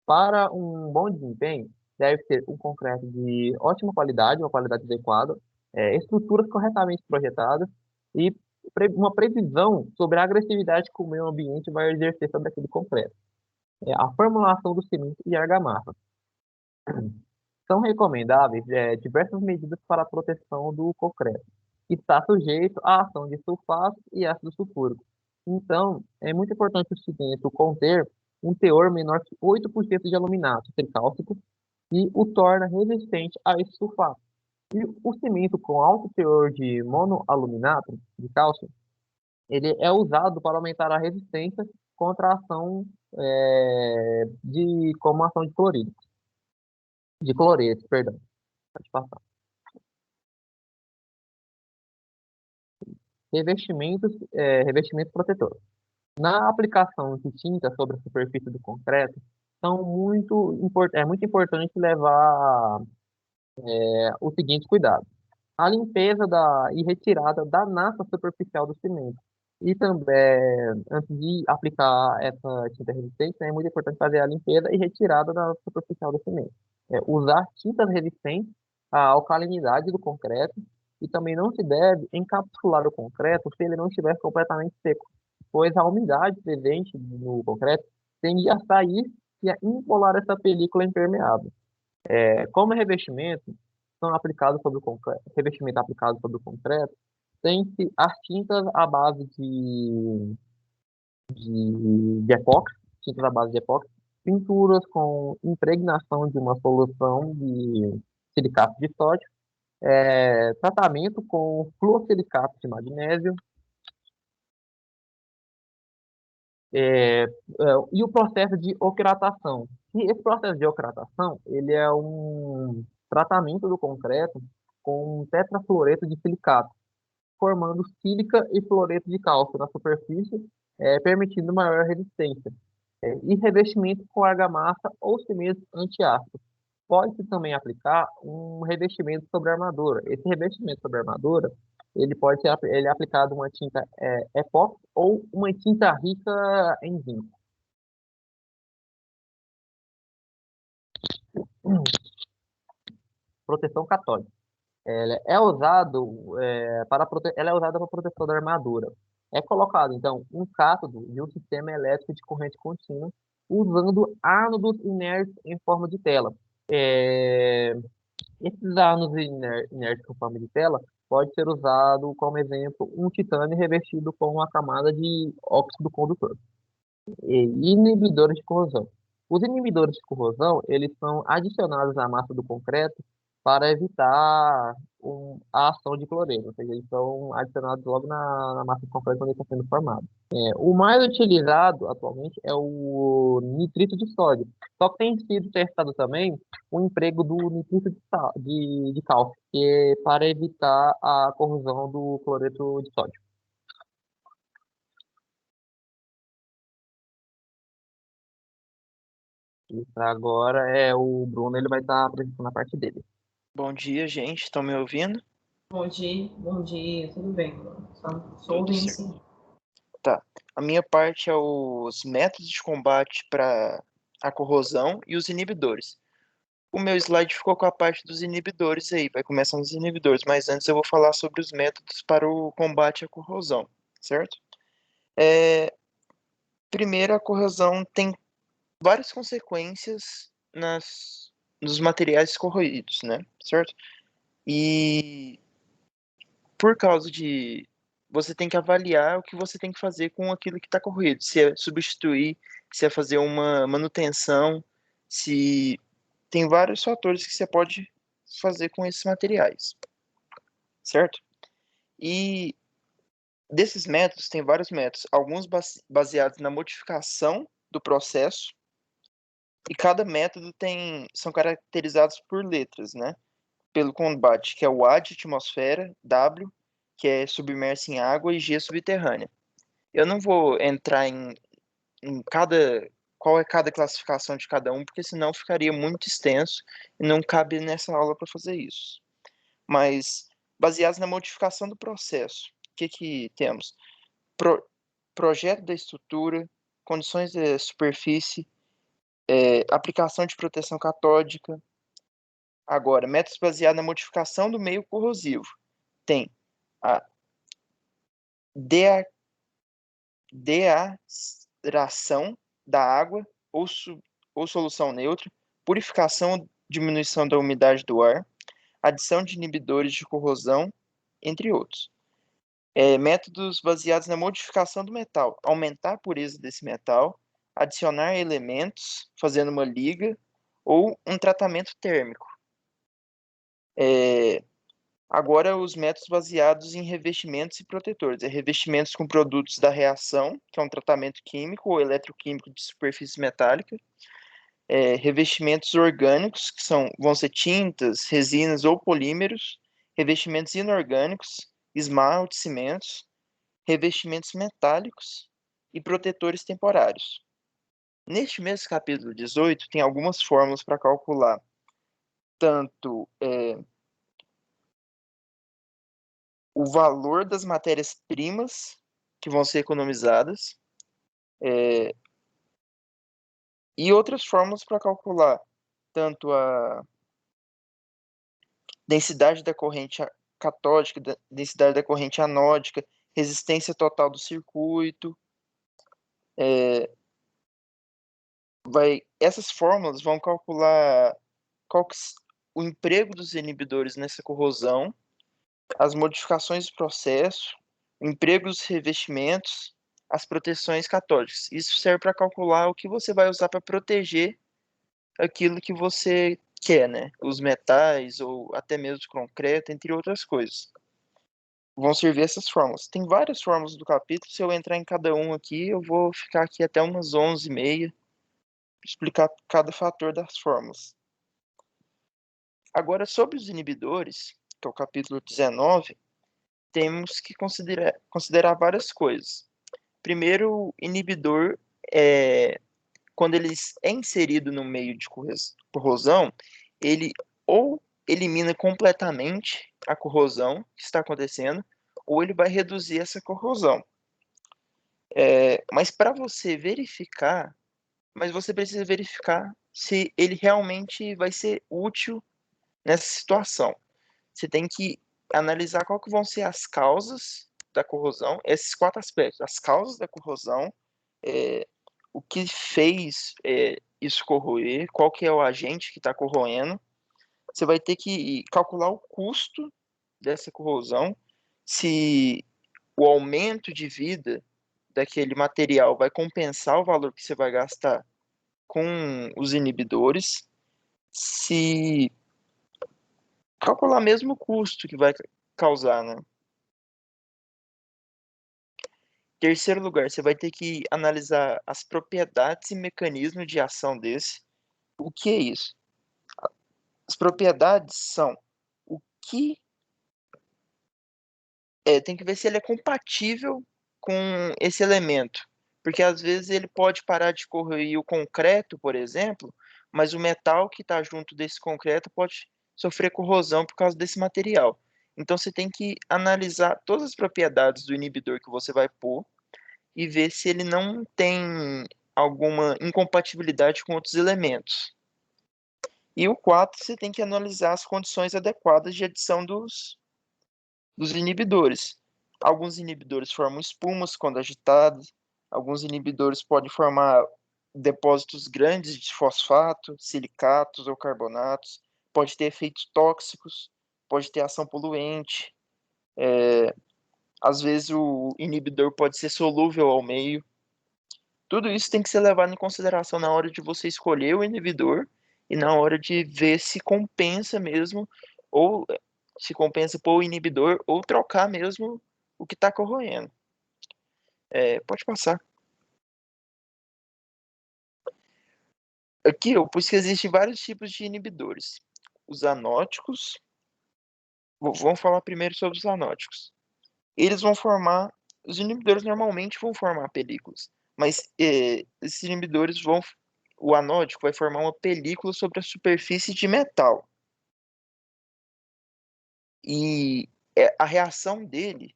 Para um bom desempenho, deve ter um concreto de ótima qualidade, uma qualidade adequada, estruturas corretamente projetadas e uma previsão sobre a agressividade que o meio ambiente vai exercer sobre aquele concreto. A formulação do cimento e argamassa. São recomendáveis diversas medidas para a proteção do concreto, que está sujeito à ação de sulfato e ácido sulfúrico. Então, é muito importante o cimento conter um teor menor que 8% de aluminato tricálcico e o torna resistente a esse sulfato. E o cimento com alto teor de monoaluminato de cálcio, ele é usado para aumentar a resistência contra a ação como ação de cloreto, perdão. Pode passar. Revestimento protetor. Na aplicação de tinta sobre a superfície do concreto, é muito importante levar os seguintes cuidados. A limpeza e retirada da nata superficial do cimento. E também, antes de aplicar essa tinta resistente, é muito importante fazer a limpeza e retirada da superficial do cimento. Usar tintas resistentes à alcalinidade do concreto e também não se deve encapsular o concreto se ele não estiver completamente seco, pois a umidade presente no concreto tende a sair e a empolar essa película impermeável. Como revestimento, são aplicados sobre o concreto, revestimento aplicado sobre o concreto, tem-se as tintas à base de epóxi, tintas à base de epóxi, pinturas com impregnação de uma solução de silicato de sódio, tratamento com fluossilicato de magnésio, e o processo de ocratação. E esse processo de ocratação, ele é um tratamento do concreto com tetrafluoreto de silicato, formando sílica e fluoreto de cálcio na superfície, permitindo maior resistência. E revestimento com argamassa ou cimento antiácido. Pode-se também aplicar um revestimento sobre a armadura. Esse revestimento sobre a armadura, ele pode ser aplicado uma tinta epóxi ou uma tinta rica em zinco. Proteção catódica. Ela é usada para proteção da armadura. É colocado, então, um cátodo de um sistema elétrico de corrente contínua usando ánodos inertes em forma de tela. Esses ánodos inertes em forma de tela pode ser usado como exemplo um titânio revestido com uma camada de óxido condutor. Inibidores de corrosão. Os inibidores de corrosão, eles são adicionados à massa do concreto para evitar a ação de cloreto, ou seja, eles são adicionados logo na massa do concreto quando ele está sendo formado. O mais utilizado atualmente é o nitrito de sódio, só que tem sido testado também o emprego do nitrito de cálcio, que é para evitar a corrosão do cloreto de sódio. Agora o Bruno, ele vai estar apresentando a parte dele. Bom dia, gente. Estão me ouvindo? Bom dia. Tudo bem, Bruno? Só ouvindo, sim. Tá. A minha parte é os métodos de combate para a corrosão e os inibidores. O meu slide ficou com a parte dos inibidores aí, vai começar nos inibidores, mas antes eu vou falar sobre os métodos para o combate à corrosão, certo? Primeiro, a corrosão tem várias consequências nos materiais corroídos, né? Certo? E por causa de você tem que avaliar o que você tem que fazer com aquilo que está corroído, se é substituir, se é fazer uma manutenção, se tem vários fatores que você pode fazer com esses materiais, certo? E desses métodos, tem vários métodos, alguns baseados na modificação do processo, E cada método são caracterizados por letras, né? Pelo combate, que é o A de atmosfera, W, que é submerso em água, e G subterrânea. Eu não vou entrar em qual é cada classificação de cada um, porque senão ficaria muito extenso e não cabe nessa aula para fazer isso. Mas, baseados na modificação do processo, o que temos? Projeto da estrutura, condições de superfície, aplicação de proteção catódica. Agora, métodos baseados na modificação do meio corrosivo. Tem a deaeração da água ou solução neutra, purificação, diminuição da umidade do ar, adição de inibidores de corrosão, entre outros. Métodos baseados na modificação do metal, aumentar a pureza desse metal, adicionar elementos, fazendo uma liga, ou um tratamento térmico. Agora, os métodos baseados em revestimentos e protetores. Revestimentos com produtos da reação, que é um tratamento químico ou eletroquímico de superfície metálica. Revestimentos orgânicos, que vão ser tintas, resinas ou polímeros. Revestimentos inorgânicos, esmaltes, cimentos. Revestimentos metálicos e protetores temporários. Neste mesmo capítulo 18, tem algumas fórmulas para calcular tanto o valor das matérias-primas que vão ser economizadas e outras fórmulas para calcular tanto a densidade da corrente catódica, densidade da corrente anódica, resistência total do circuito. Essas fórmulas vão calcular o emprego dos inibidores nessa corrosão, as modificações do processo, o emprego dos revestimentos, as proteções catódicas. Isso serve para calcular o que você vai usar para proteger aquilo que você quer, né? Os metais ou até mesmo o concreto, entre outras coisas. Vão servir essas fórmulas. Tem várias fórmulas do capítulo, se eu entrar em cada um aqui, eu vou ficar aqui até umas 11h30 para explicar cada fator das fórmulas. Agora, sobre os inibidores, que é o capítulo 19, temos que considerar várias coisas. Primeiro, o inibidor, quando ele é inserido no meio de corrosão, ele ou elimina completamente a corrosão que está acontecendo, ou ele vai reduzir essa corrosão. Mas para você verificar, você precisa verificar se ele realmente vai ser útil nessa situação. Você tem que analisar qual que vão ser as causas da corrosão, esses 4 aspectos: as causas da corrosão, o que fez isso corroer, qual que é o agente que está corroendo. Você vai ter que calcular o custo dessa corrosão, se o aumento de vida daquele material vai compensar o valor que você vai gastar com os inibidores, se calcular mesmo o custo que vai causar, né? Terceiro lugar, você vai ter que analisar as propriedades e mecanismos de ação desse. O que é isso? As propriedades são o que tem que ver se ele é compatível com esse elemento, porque às vezes ele pode parar de corroer o concreto, por exemplo, mas o metal que está junto desse concreto pode sofrer corrosão por causa desse material. Então você tem que analisar todas as propriedades do inibidor que você vai pôr e ver se ele não tem alguma incompatibilidade com outros elementos. E o 4, você tem que analisar as condições adequadas de adição dos inibidores. Alguns inibidores formam espumas quando agitados, alguns inibidores podem formar depósitos grandes de fosfato, silicatos ou carbonatos, pode ter efeitos tóxicos, pode ter ação poluente, às vezes o inibidor pode ser solúvel ao meio. Tudo isso tem que ser levado em consideração na hora de você escolher o inibidor e na hora de ver se compensa mesmo, ou se compensa pôr o inibidor ou trocar mesmo o que está corroendo. Pode passar. Aqui eu pus que existem vários tipos de inibidores. Os anóticos, vamos falar primeiro sobre os anóticos. Eles vão formar, os inibidores normalmente vão formar películas, mas esses inibidores vão, o anódico vai formar uma película sobre a superfície de metal. E a reação dele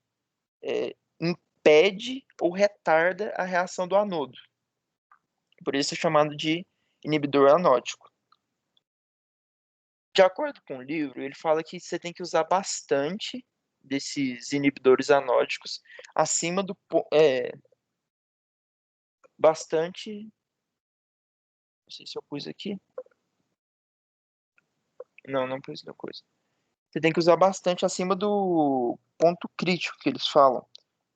impede ou retarda a reação do anodo. Por isso é chamado de inibidor anódico. De acordo com o livro, ele fala que você tem que usar bastante desses inibidores anódicos acima do bastante, não sei se eu pus aqui. Não pus da coisa. Você tem que usar bastante acima do ponto crítico que eles falam,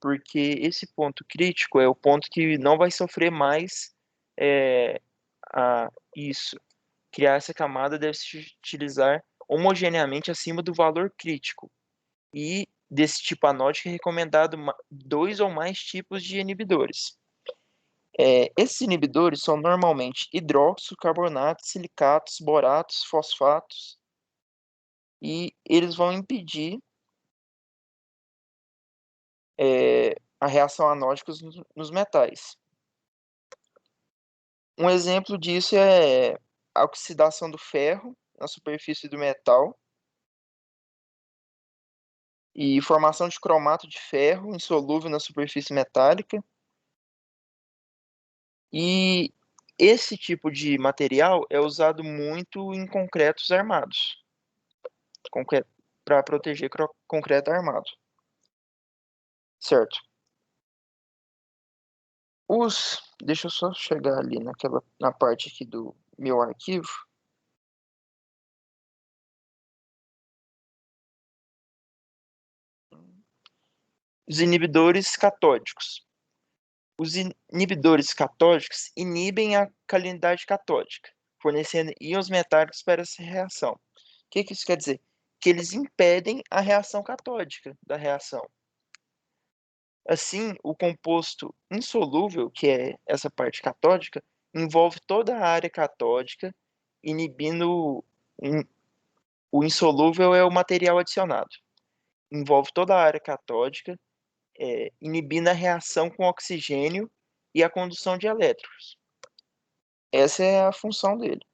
porque esse ponto crítico é o ponto que não vai sofrer mais isso. Criar essa camada deve se utilizar homogeneamente acima do valor crítico. E desse tipo anódico é recomendado 2 ou mais tipos de inibidores. Esses inibidores são normalmente hidróxido, carbonatos, silicatos, boratos, fosfatos, e eles vão impedir a reação anódica nos metais. Um exemplo disso é a oxidação do ferro na superfície do metal e formação de cromato de ferro insolúvel na superfície metálica. E esse tipo de material é usado muito em concretos armados, para proteger concreto armado, certo? Deixa eu só chegar ali na parte aqui do meu arquivo. Os inibidores catódicos. Os inibidores catódicos inibem a calinidade catódica, fornecendo íons metálicos para essa reação. O que isso quer dizer? Que eles impedem a reação catódica da reação. Assim, o composto insolúvel, que é essa parte catódica, envolve toda a área catódica, inibindo o insolúvel é o material adicionado. Envolve toda a área catódica, inibindo a reação com oxigênio e a condução de elétrons. Essa é a função dele.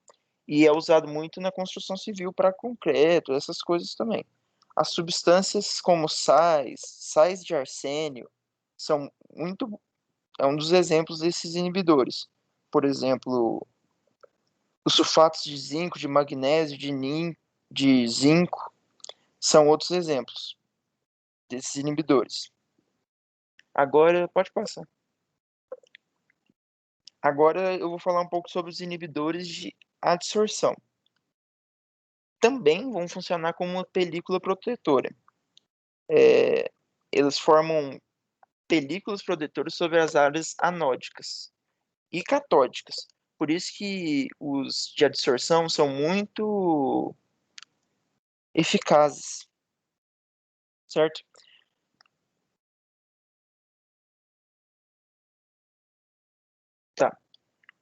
E é usado muito na construção civil para concreto, essas coisas também. As substâncias como sais de arsênio, é um dos exemplos desses inibidores. Por exemplo, os sulfatos de zinco, de magnésio, de zinco, são outros exemplos desses inibidores. Agora, pode passar. Agora eu vou falar um pouco sobre os inibidores de adsorção. Também vão funcionar como uma película protetora. Eles formam películas protetoras sobre as áreas anódicas e catódicas. Por isso que os de adsorção são muito eficazes, certo? Tá.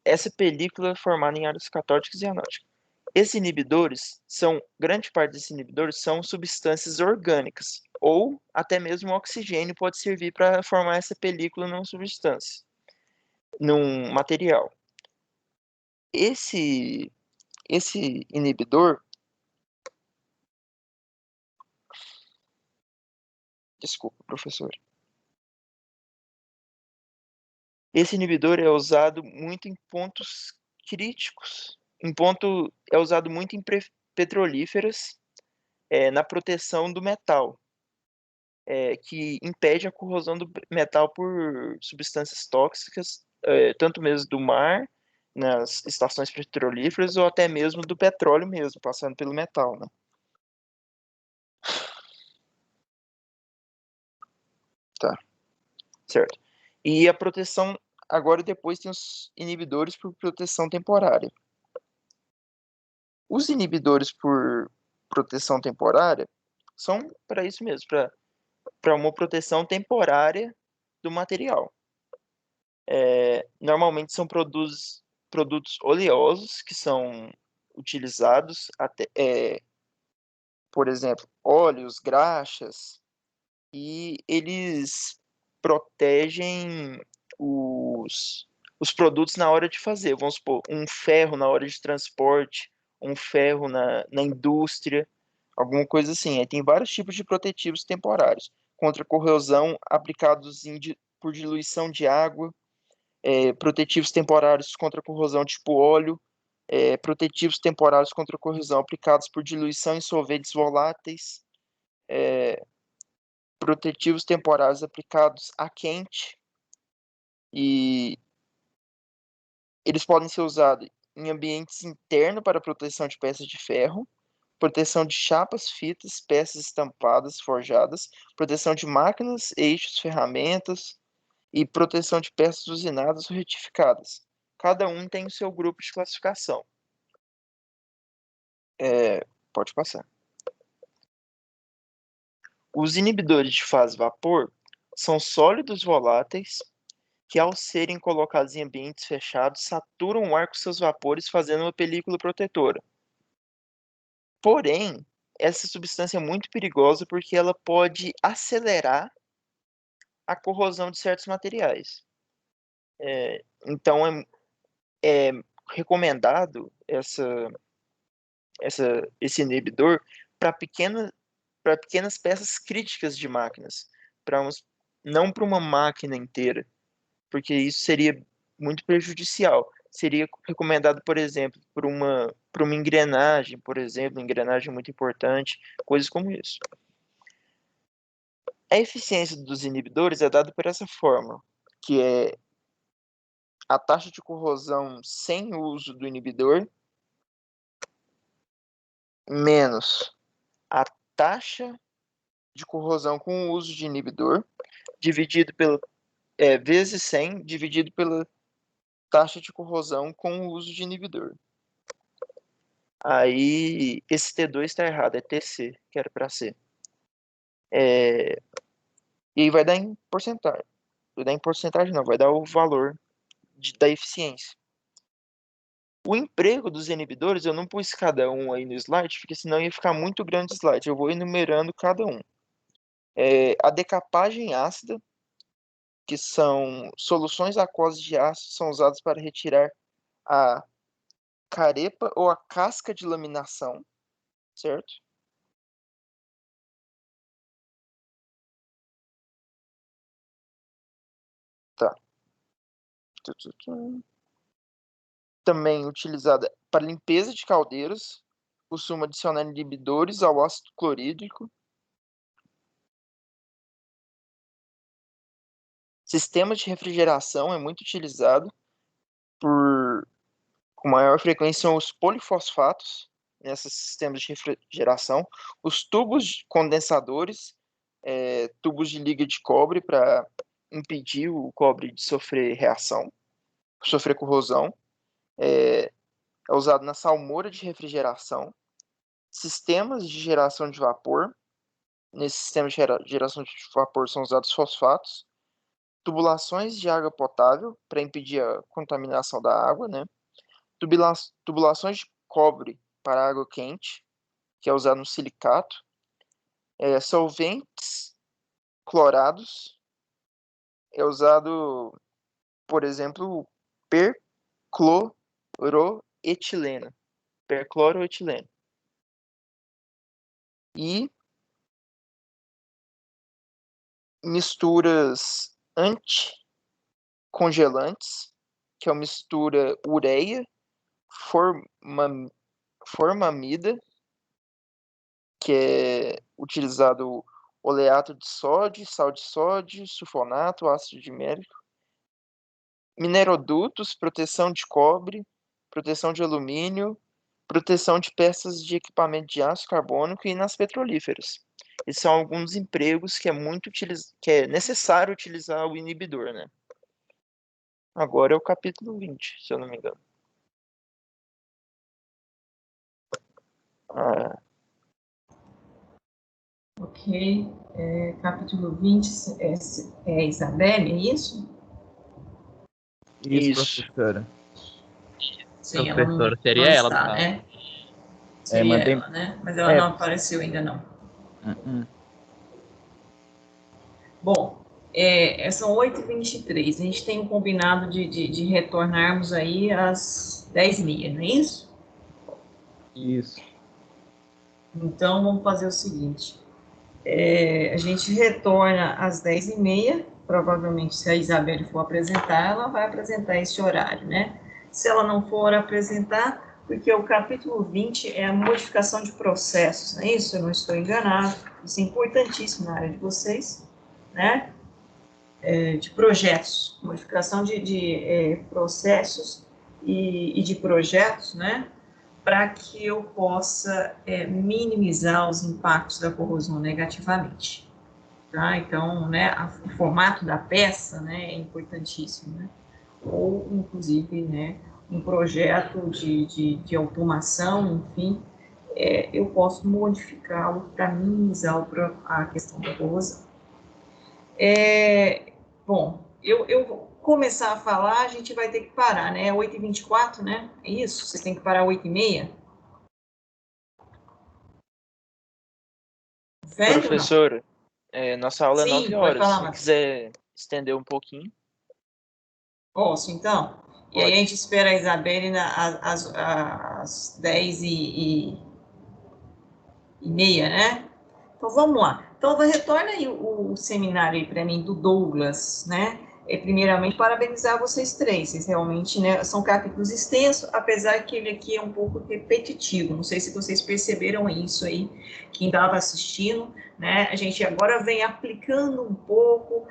Essa película é formada em áreas catódicas e anódicas. Esses inibidores grande parte desses inibidores são substâncias orgânicas, ou até mesmo o oxigênio pode servir para formar essa película numa substância, num material. Esse inibidor, desculpa, professor. Esse inibidor é usado muito em pontos críticos, é usado muito em petrolíferas, na proteção do metal, que impede a corrosão do metal por substâncias tóxicas, tanto mesmo do mar, nas estações petrolíferas, ou até mesmo do petróleo mesmo, passando pelo metal, né? Tá, certo. E a proteção, agora depois tem os inibidores por proteção temporária. Os inibidores por proteção temporária são para isso mesmo, para uma proteção temporária do material. Normalmente são produtos oleosos que são utilizados, por exemplo, óleos, graxas, e eles protegem os produtos na hora de fazer. Vamos supor, um ferro na hora de transporte, um ferro na indústria, alguma coisa assim. Aí tem vários tipos de protetivos temporários. Contra corrosão aplicados por diluição de água, protetivos temporários contra corrosão tipo óleo, protetivos temporários contra corrosão aplicados por diluição em solventes voláteis, protetivos temporários aplicados a quente, e eles podem ser usados em ambientes internos para proteção de peças de ferro, proteção de chapas, fitas, peças estampadas, forjadas, proteção de máquinas, eixos, ferramentas e proteção de peças usinadas ou retificadas. Cada um tem o seu grupo de classificação. Pode passar. Os inibidores de fase-vapor são sólidos voláteis que, ao serem colocados em ambientes fechados, saturam o ar com seus vapores, fazendo uma película protetora. Porém, essa substância é muito perigosa porque ela pode acelerar a corrosão de certos materiais. Então, é recomendado esse inibidor para pequenas peças críticas de máquinas, não para uma máquina inteira, porque isso seria muito prejudicial. Seria recomendado, por exemplo, para uma engrenagem, por exemplo, engrenagem muito importante, coisas como isso. A eficiência dos inibidores é dada por essa fórmula, que é a taxa de corrosão sem o uso do inibidor menos a taxa de corrosão com o uso de inibidor, dividido vezes 100, dividido pela taxa de corrosão com o uso de inibidor. Aí, esse T2 está errado, é TC, que era para ser. E aí vai dar em porcentagem. Vai dar em porcentagem não, vai dar o valor da eficiência. O emprego dos inibidores, eu não pus cada um aí no slide, porque senão ia ficar muito grande o slide. Eu vou enumerando cada um. A decapagem ácida, que são soluções aquosas de ácido, são usadas para retirar a carepa ou a casca de laminação, certo? Tá. Também utilizada para limpeza de caldeiras, costuma adicionar inibidores ao ácido clorídrico. Sistemas de refrigeração é muito utilizado com maior frequência são os polifosfatos nesses sistemas de refrigeração, os tubos condensadores, tubos de liga de cobre para impedir o cobre de sofrer reação, sofrer corrosão, é usado na salmoura de refrigeração, sistemas de geração de vapor, nesse sistema de geração de vapor são usados fosfatos, tubulações de água potável para impedir a contaminação da água, né? Tubulações de cobre para água quente, que é usado no silicato, solventes clorados, é usado, por exemplo, percloroetileno, percloroetileno. E misturas anticongelantes, que é uma mistura ureia, formamida, que é utilizado oleato de sódio, sal de sódio, sulfonato, ácido dimérico, minerodutos, proteção de cobre, proteção de alumínio, proteção de peças de equipamento de aço carbônico e nas petrolíferas. Esses são alguns empregos que é necessário utilizar o inibidor, né? Agora é o capítulo 20, se eu não me engano. Ok. Capítulo 20 é Isabelle, é isso? Isso, professora. Sim, ela Professora, não seria ela, no está, caso. né? Seria mandei. ela, né? Mas ela não É, apareceu ainda não. uh-uh. Bom, são 8h23. A gente tem um combinado de retornarmos aí às 10h30, não é isso? Isso. Então, vamos fazer o seguinte. A gente retorna às 10h30. Provavelmente, se a Isabelle for apresentar, ela vai apresentar esse horário, né? Se ela não for apresentar, porque o capítulo 20 é a modificação de processos, não é isso? Eu não estou enganado. Isso é importantíssimo na área de vocês, né? De projetos, modificação de processos e de projetos, né? Para que eu possa minimizar os impactos da corrosão negativamente. Tá? Então, né, o formato da peça, né, é importantíssimo, né? Ou, inclusive, né, um projeto de automação, enfim, eu posso modificá-lo para minimizar a questão da corrosão. Bom, eu vou começar a falar, a gente vai ter que parar, né? É 8h24, né? É isso? Vocês têm que parar 8h30? Fede ou não? Professora, nossa aula é Sim, 9 pode horas. falar, Se Matheus. quiser estender um pouquinho, Posso, então? E aí a pode. gente espera a Isabelle às 10h30, né? Então, vamos lá. Então, retorna aí o seminário aí para mim do Douglas, né? Primeiramente, parabenizar vocês três. Vocês realmente, né, são capítulos extensos, apesar que ele aqui é um pouco repetitivo. Não sei se vocês perceberam isso aí, quem estava assistindo, né? A gente agora vem aplicando um pouco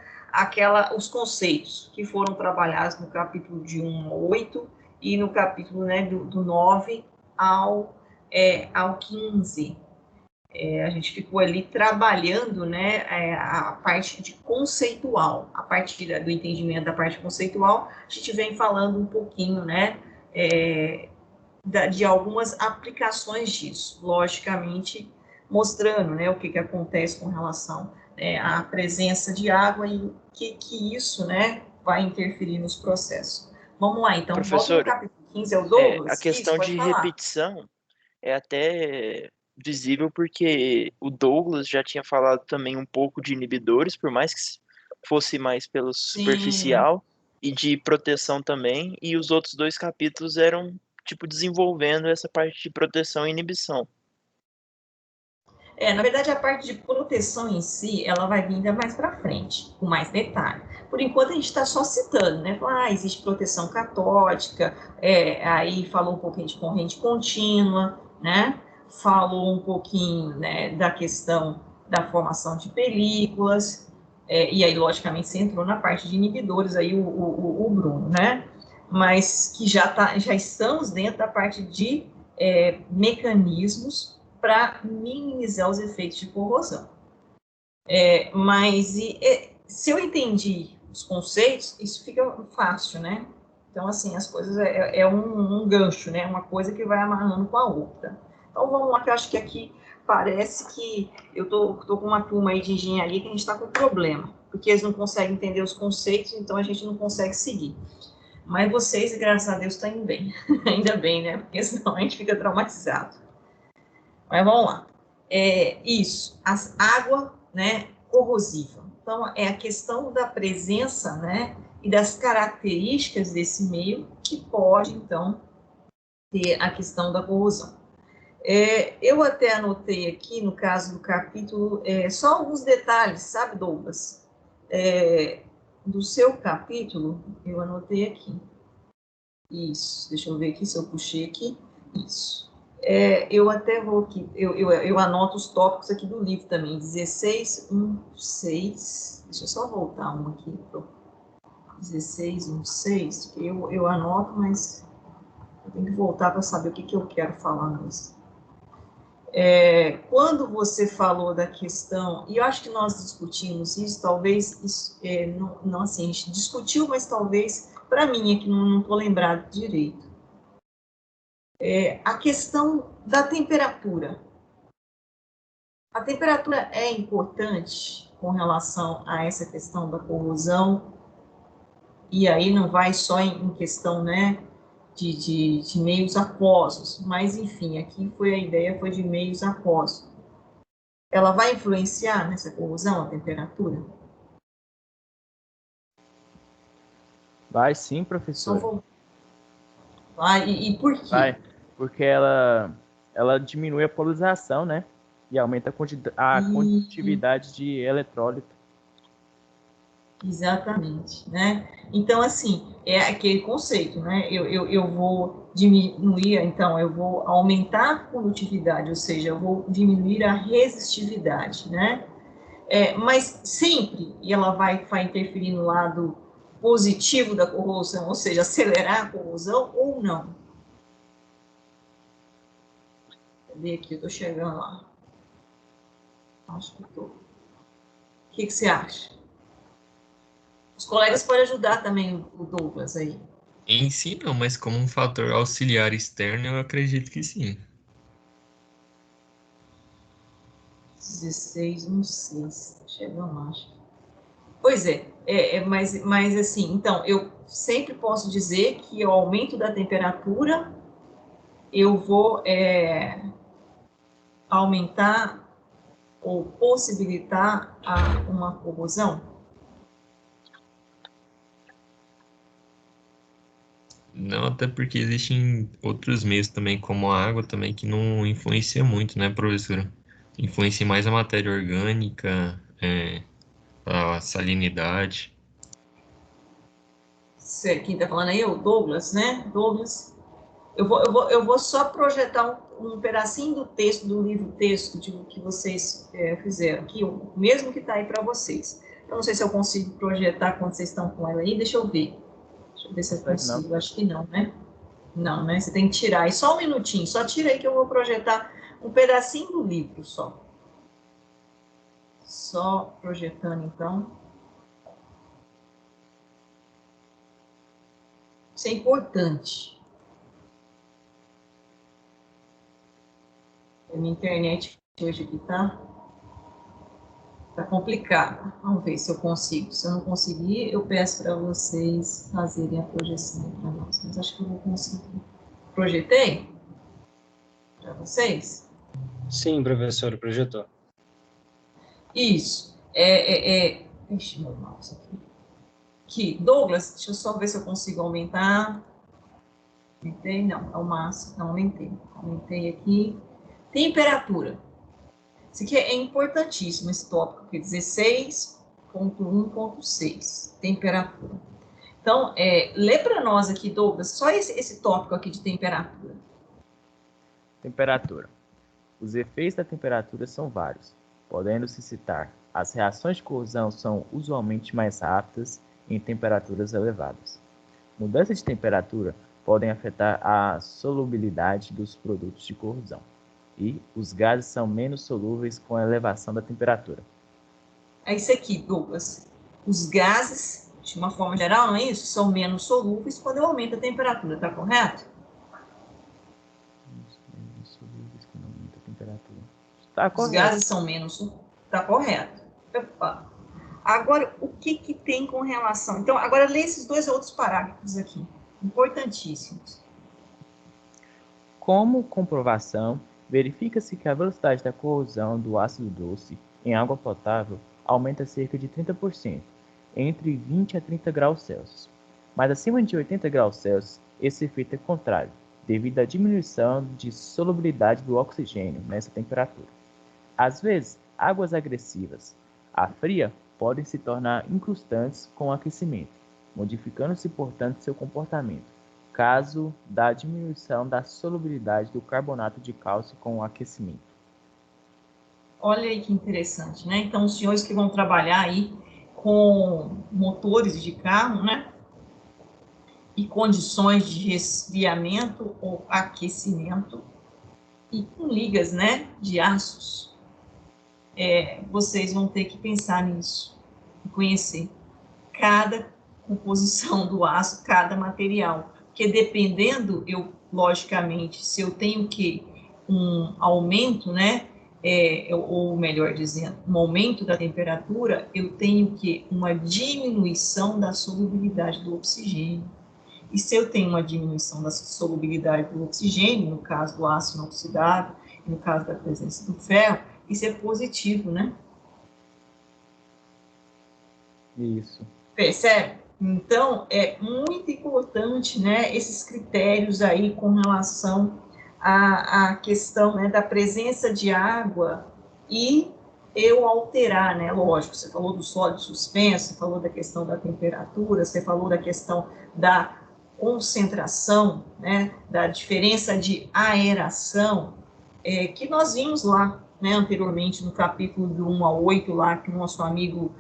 os conceitos que foram trabalhados no capítulo de 1 ao 8 e no capítulo, né, do 9 ao 15. A gente ficou ali trabalhando, né, a parte de conceitual. A partir do entendimento da parte conceitual, a gente vem falando um pouquinho, né, de algumas aplicações disso, logicamente mostrando, né, o que acontece com relação à presença de água e o que isso, né, vai interferir nos processos. Vamos lá, então, volta no Professora, capítulo 15, é o a Douglas? Isso, questão pode de falar. repetição é até visível porque o Douglas já tinha falado também um pouco de inibidores, por mais que fosse mais pelo Sim. superficial, e de proteção também, e os outros dois capítulos eram, tipo, desenvolvendo essa parte de proteção e inibição. Na verdade, a parte de proteção em si, ela vai vir ainda mais para frente, com mais detalhe. Por enquanto, a gente está só citando, né? Existe proteção catódica, aí falou um pouquinho de corrente contínua, né? Falou um pouquinho, né, da questão da formação de películas, e aí, logicamente, você entrou na parte de inibidores, aí o Bruno, né? Mas que já estamos dentro da parte de mecanismos para minimizar os efeitos de corrosão. Mas se eu entendi os conceitos, isso fica fácil, né? Então, assim, as coisas é um gancho, né? Uma coisa que vai amarrando com a outra. Então, vamos lá, que eu acho que aqui parece que eu tô com uma turma aí de engenharia que a gente está com problema, porque eles não conseguem entender os conceitos, então a gente não consegue seguir. Mas vocês, graças a Deus, estão indo bem. Ainda bem, né? Porque senão a gente fica traumatizado. Mas vamos lá. Isso, água, né, corrosiva. Então, é a questão da presença, né, e das características desse meio que pode, então, ter a questão da corrosão. Eu até anotei aqui, no caso do capítulo, só alguns detalhes, sabe, Douglas? Do seu capítulo, eu anotei aqui. Isso, deixa eu ver aqui se eu puxei aqui. Isso. Eu até vou aqui, eu anoto os tópicos aqui do livro também, 16:1:6, deixa eu só voltar um aqui, 16:1:6, que eu anoto, mas eu tenho que voltar para saber o que eu quero falar mesmo. Quando você falou da questão, e eu acho que nós discutimos isso, talvez, não assim, a gente discutiu, mas talvez, para mim, é que não estou lembrado direito. A questão da temperatura. A temperatura é importante com relação a essa questão da corrosão, e aí não vai só em questão, né, de meios aquosos, mas enfim, aqui a ideia foi de meios aquosos. Ela vai influenciar nessa corrosão, a temperatura? Vai sim, Só professor. vou... e por quê? Vai, porque ela diminui a polarização, né? E aumenta a condutividade de eletrólito. Exatamente, né? Então, assim, é aquele conceito, né? Eu vou diminuir, então, eu vou aumentar a condutividade, ou seja, eu vou diminuir a resistividade, né? Mas sempre ela vai interferir no lado positivo da corrosão, ou seja, acelerar a corrosão ou não? Cadê aqui? Eu estou chegando lá. Acho que estou. O que você acha? Os colegas podem ajudar também o Douglas aí. Em si, não, mas como um fator auxiliar externo, eu acredito que sim. 16, não sei, chegando lá, acho. Pois mas assim, então, eu sempre posso dizer que o aumento da temperatura, eu vou aumentar ou possibilitar uma corrosão? Não, até porque existem outros meios também, como a água também, que não influencia muito, né, professora? Influencia mais a matéria orgânica, a salinidade. Quem está falando aí é o Douglas, né? Douglas, eu vou só projetar um pedacinho do texto, do livro texto que vocês fizeram aqui, o mesmo que está aí para vocês. Eu não sei se eu consigo projetar quando vocês estão com ela aí, deixa eu ver. Deixa eu ver se eu consigo, acho que não, né? Não, né? Você tem que tirar aí, só um minutinho, só tira aí que eu vou projetar um pedacinho do livro só. Só projetando, então. Isso é importante. A minha internet hoje aqui tá complicada. Vamos ver se eu consigo. Se eu não conseguir, eu peço para vocês fazerem a projeção para nós. Mas acho que eu vou conseguir. Projetei para vocês? Sim, professor, projetou. Isso. Ixi, meu mouse aqui. Aqui, Douglas, deixa eu só ver se eu consigo aumentar. Aumentei? Não, é o máximo. Não, aumentei. Aumentei aqui. Temperatura. Isso aqui é importantíssimo, esse tópico aqui, 16.1.6, temperatura. Então, lê para nós aqui, Douglas, só esse tópico aqui de temperatura. Temperatura. Os efeitos da temperatura são vários, podendo-se citar: as reações de corrosão são usualmente mais rápidas em temperaturas elevadas. Mudanças de temperatura podem afetar a solubilidade dos produtos de corrosão, e os gases são menos solúveis com a elevação da temperatura. É isso aqui, Douglas. Os gases, de uma forma geral, não é isso? São menos solúveis quando eu aumento a temperatura, tá correto? Menos solúveis quando aumenta a temperatura. Tá correto. Os gases são menos... Tá correto. Opa. Agora, o que tem com relação... Então, agora lê esses dois outros parágrafos aqui, importantíssimos. Como comprovação, verifica-se que a velocidade da corrosão do ácido doce em água potável aumenta cerca de 30%, entre 20 a 30 graus Celsius. Mas acima de 80 graus Celsius, esse efeito é contrário, devido à diminuição de solubilidade do oxigênio nessa temperatura. Às vezes, águas agressivas, a fria, podem se tornar incrustantes com o aquecimento, modificando-se, portanto, seu comportamento, caso da diminuição da solubilidade do carbonato de cálcio com o aquecimento. Olha aí que interessante, né? Então, os senhores que vão trabalhar aí com motores de carro, né? E condições de resfriamento ou aquecimento e com ligas, né? De aços. Vocês vão ter que pensar nisso e conhecer cada composição do aço, cada material. Porque dependendo, logicamente, se eu tenho um aumento, né? Ou melhor dizendo, um aumento da temperatura, eu tenho uma diminuição da solubilidade do oxigênio. E se eu tenho uma diminuição da solubilidade do oxigênio, no caso do ácido inoxidável, no caso da presença do ferro, isso é positivo, né? Isso. Percebe? Então, é muito importante, né, esses critérios aí com relação à questão, né, da presença de água e eu alterar, né, lógico, você falou do sólido suspenso, você falou da questão da temperatura, você falou da questão da concentração, né, da diferença de aeração, que nós vimos lá, né, anteriormente, no capítulo do 1 ao 8, lá, que o nosso amigo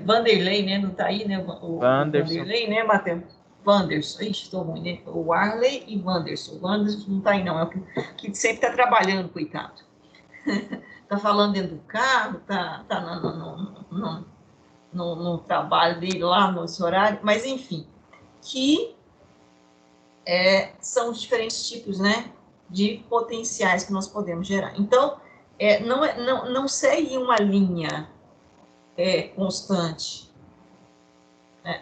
Vanderlei, né, não está aí, né, o Vanderlei, né, Matheus? Wanderson, ixi, estou ruim, né? O Arley e Wanderson. O Wanderson não está aí, não, é o que sempre está trabalhando, coitado. Está falando dentro do carro, está no trabalho dele lá, nesse horário, mas enfim, que são os diferentes tipos, né, de potenciais que nós podemos gerar. Então, não segue uma linha constante.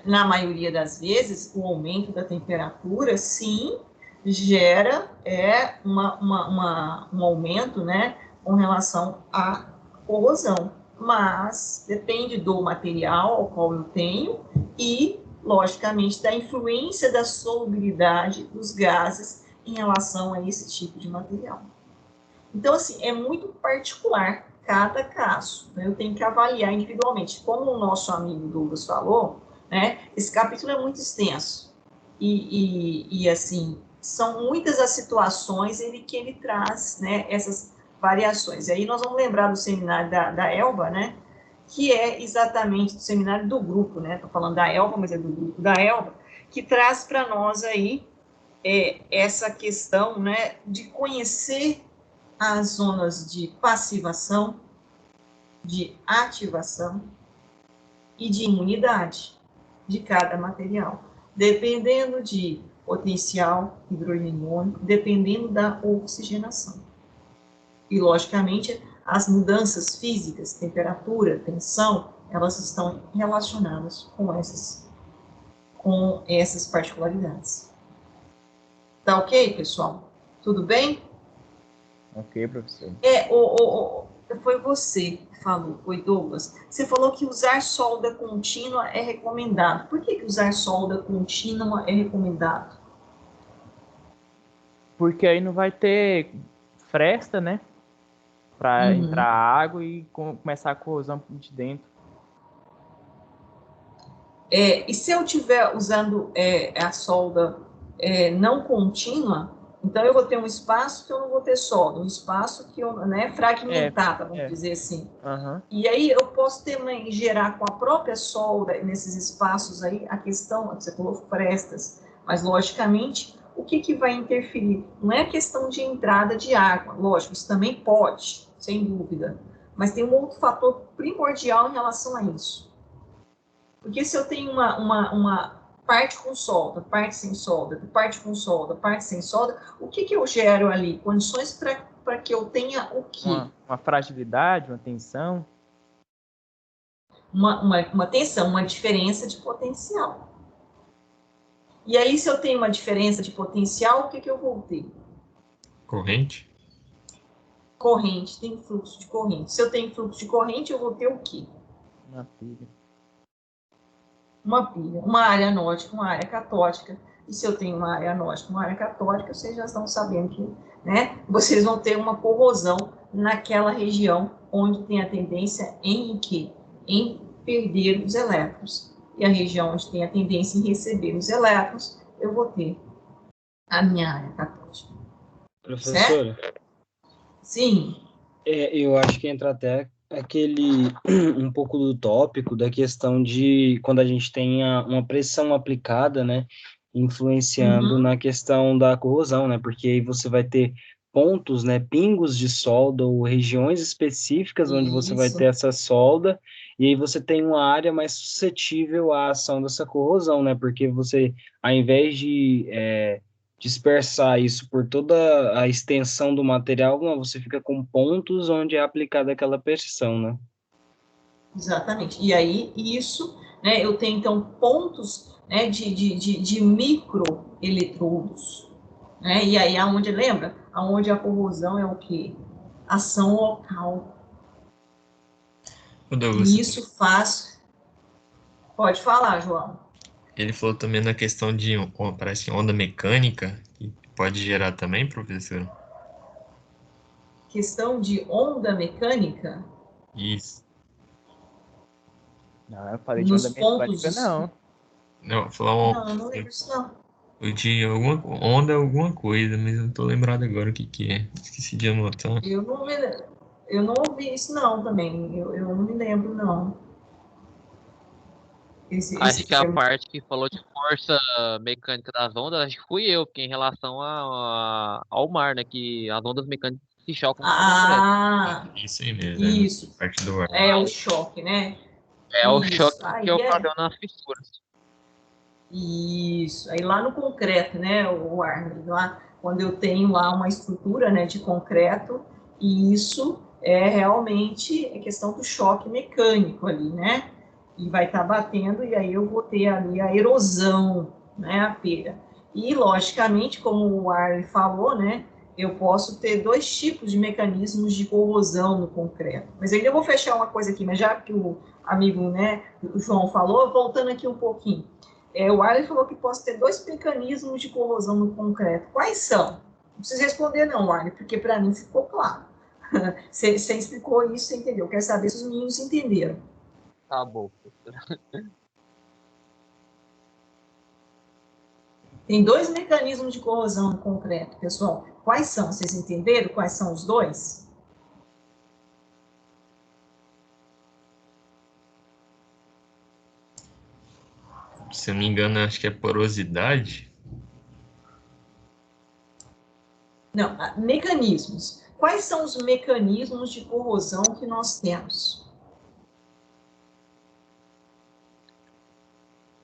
Na maioria das vezes, o aumento da temperatura, sim, gera um aumento, né, com relação à corrosão, mas depende do material ao qual eu tenho e, logicamente, da influência da solubilidade dos gases em relação a esse tipo de material. Então, assim, é muito particular cada caso, né? Eu tenho que avaliar individualmente. Como o nosso amigo Douglas falou, né, esse capítulo é muito extenso e assim, são muitas as situações que ele traz, né, essas variações. E aí nós vamos lembrar do seminário da Elba, né, que é exatamente do seminário do grupo, né, estou falando da Elba, mas é do grupo da Elba, que traz para nós aí essa questão, né, de conhecer as zonas de passivação, de ativação e de imunidade de cada material, dependendo de potencial hidrogeniônico, dependendo da oxigenação. E, logicamente, as mudanças físicas, temperatura, tensão, elas estão relacionadas com essas particularidades. Tá ok, pessoal? Tudo bem? Ok, professor. Foi você que falou, foi Douglas. Você falou que usar solda contínua é recomendado. Por que usar solda contínua é recomendado? Porque aí não vai ter fresta, né? Para entrar água e começar a corrosão de dentro. E se eu estiver usando a solda não contínua, então eu vou ter um espaço que eu não vou ter solda, um espaço que eu, né, fragmentado, vamos dizer assim. Uhum. E aí eu posso também gerar com a própria solda, nesses espaços aí, a questão, você falou frestas, mas logicamente, o que vai interferir? Não é a questão de entrada de água, lógico, isso também pode, sem dúvida, mas tem um outro fator primordial em relação a isso. Porque se eu tenho uma parte com solda, parte sem solda, parte com solda, parte sem solda, o que eu gero ali? Condições para que eu tenha o quê? Uma fragilidade, uma tensão. Uma tensão, uma diferença de potencial. E aí, se eu tenho uma diferença de potencial, o que eu vou ter? Corrente? Corrente, tem fluxo de corrente. Se eu tenho fluxo de corrente, eu vou ter o quê? Uma pilha. Uma pilha, uma área anótica, uma área catótica. E se eu tenho uma área anótica, uma área catótica, vocês já estão sabendo que, né, vocês vão ter uma corrosão naquela região onde tem a tendência em quê? Em perder os elétrons. E a região onde tem a tendência em receber os elétrons, eu vou ter a minha área catótica. Professora? Certo? Sim. Eu acho que entra até um pouco do tópico da questão de quando a gente tem uma pressão aplicada, né, influenciando na questão da corrosão, né, porque aí você vai ter pontos, né, pingos de solda ou regiões específicas onde você vai ter essa solda, e aí você tem uma área mais suscetível à ação dessa corrosão, né, porque você, ao invés de dispersar isso por toda a extensão do material, não, você fica com pontos onde é aplicada aquela pressão, né? Exatamente. E aí, isso, né, eu tenho, então, pontos né, de microeletrodos. Né? E aí, aonde, lembra? Aonde a corrosão é o quê? Ação local. Ô, Douglas, E isso faz... Pode falar, João. ele falou também na questão de, parece que onda mecânica, que pode gerar também, professor? Questão de onda mecânica Isso. Não, eu falei de onda nos pontos... mecânica, não. Não, falar Não, eu não lembro isso, não. de alguma onda, alguma coisa, mas eu não tô lembrado agora o que que é. Esqueci de anotar. Eu não ouvi isso, não, também. Eu não me lembro, não. Acho que a Termo. parte que falou de força mecânica das ondas, acho que fui eu, porque em relação ao mar, né? Que as ondas mecânicas se chocam com o concreto. Ah, Isso aí mesmo, isso. parte do ar. É o choque, né? É o Isso. choque Aí que ocasiona nas fissuras. Isso. Aí lá no concreto, né, o Arnold, lá, quando eu tenho lá uma estrutura, né, de concreto, e isso é realmente a questão do choque mecânico ali, né? E vai estar batendo, e aí eu vou ter ali a erosão, né, a perda. E, logicamente, como o Arnold falou, né, eu posso ter dois tipos de mecanismos de corrosão no concreto. Mas ainda eu vou fechar uma coisa aqui, mas já que o amigo, né, o João falou, voltando aqui um pouquinho. O Arley falou que posso ter dois mecanismos de corrosão no concreto. Quais são? Não precisa responder não, Arley, porque para mim ficou claro. Você explicou isso, você entendeu. Quero saber se os meninos entenderam. Tá bom. Tem dois mecanismos de corrosão no concreto, pessoal. Quais são? Vocês entenderam quais são os dois? Se eu não me engano, acho que é porosidade. Não, mecanismos. Quais são os mecanismos de corrosão que nós temos?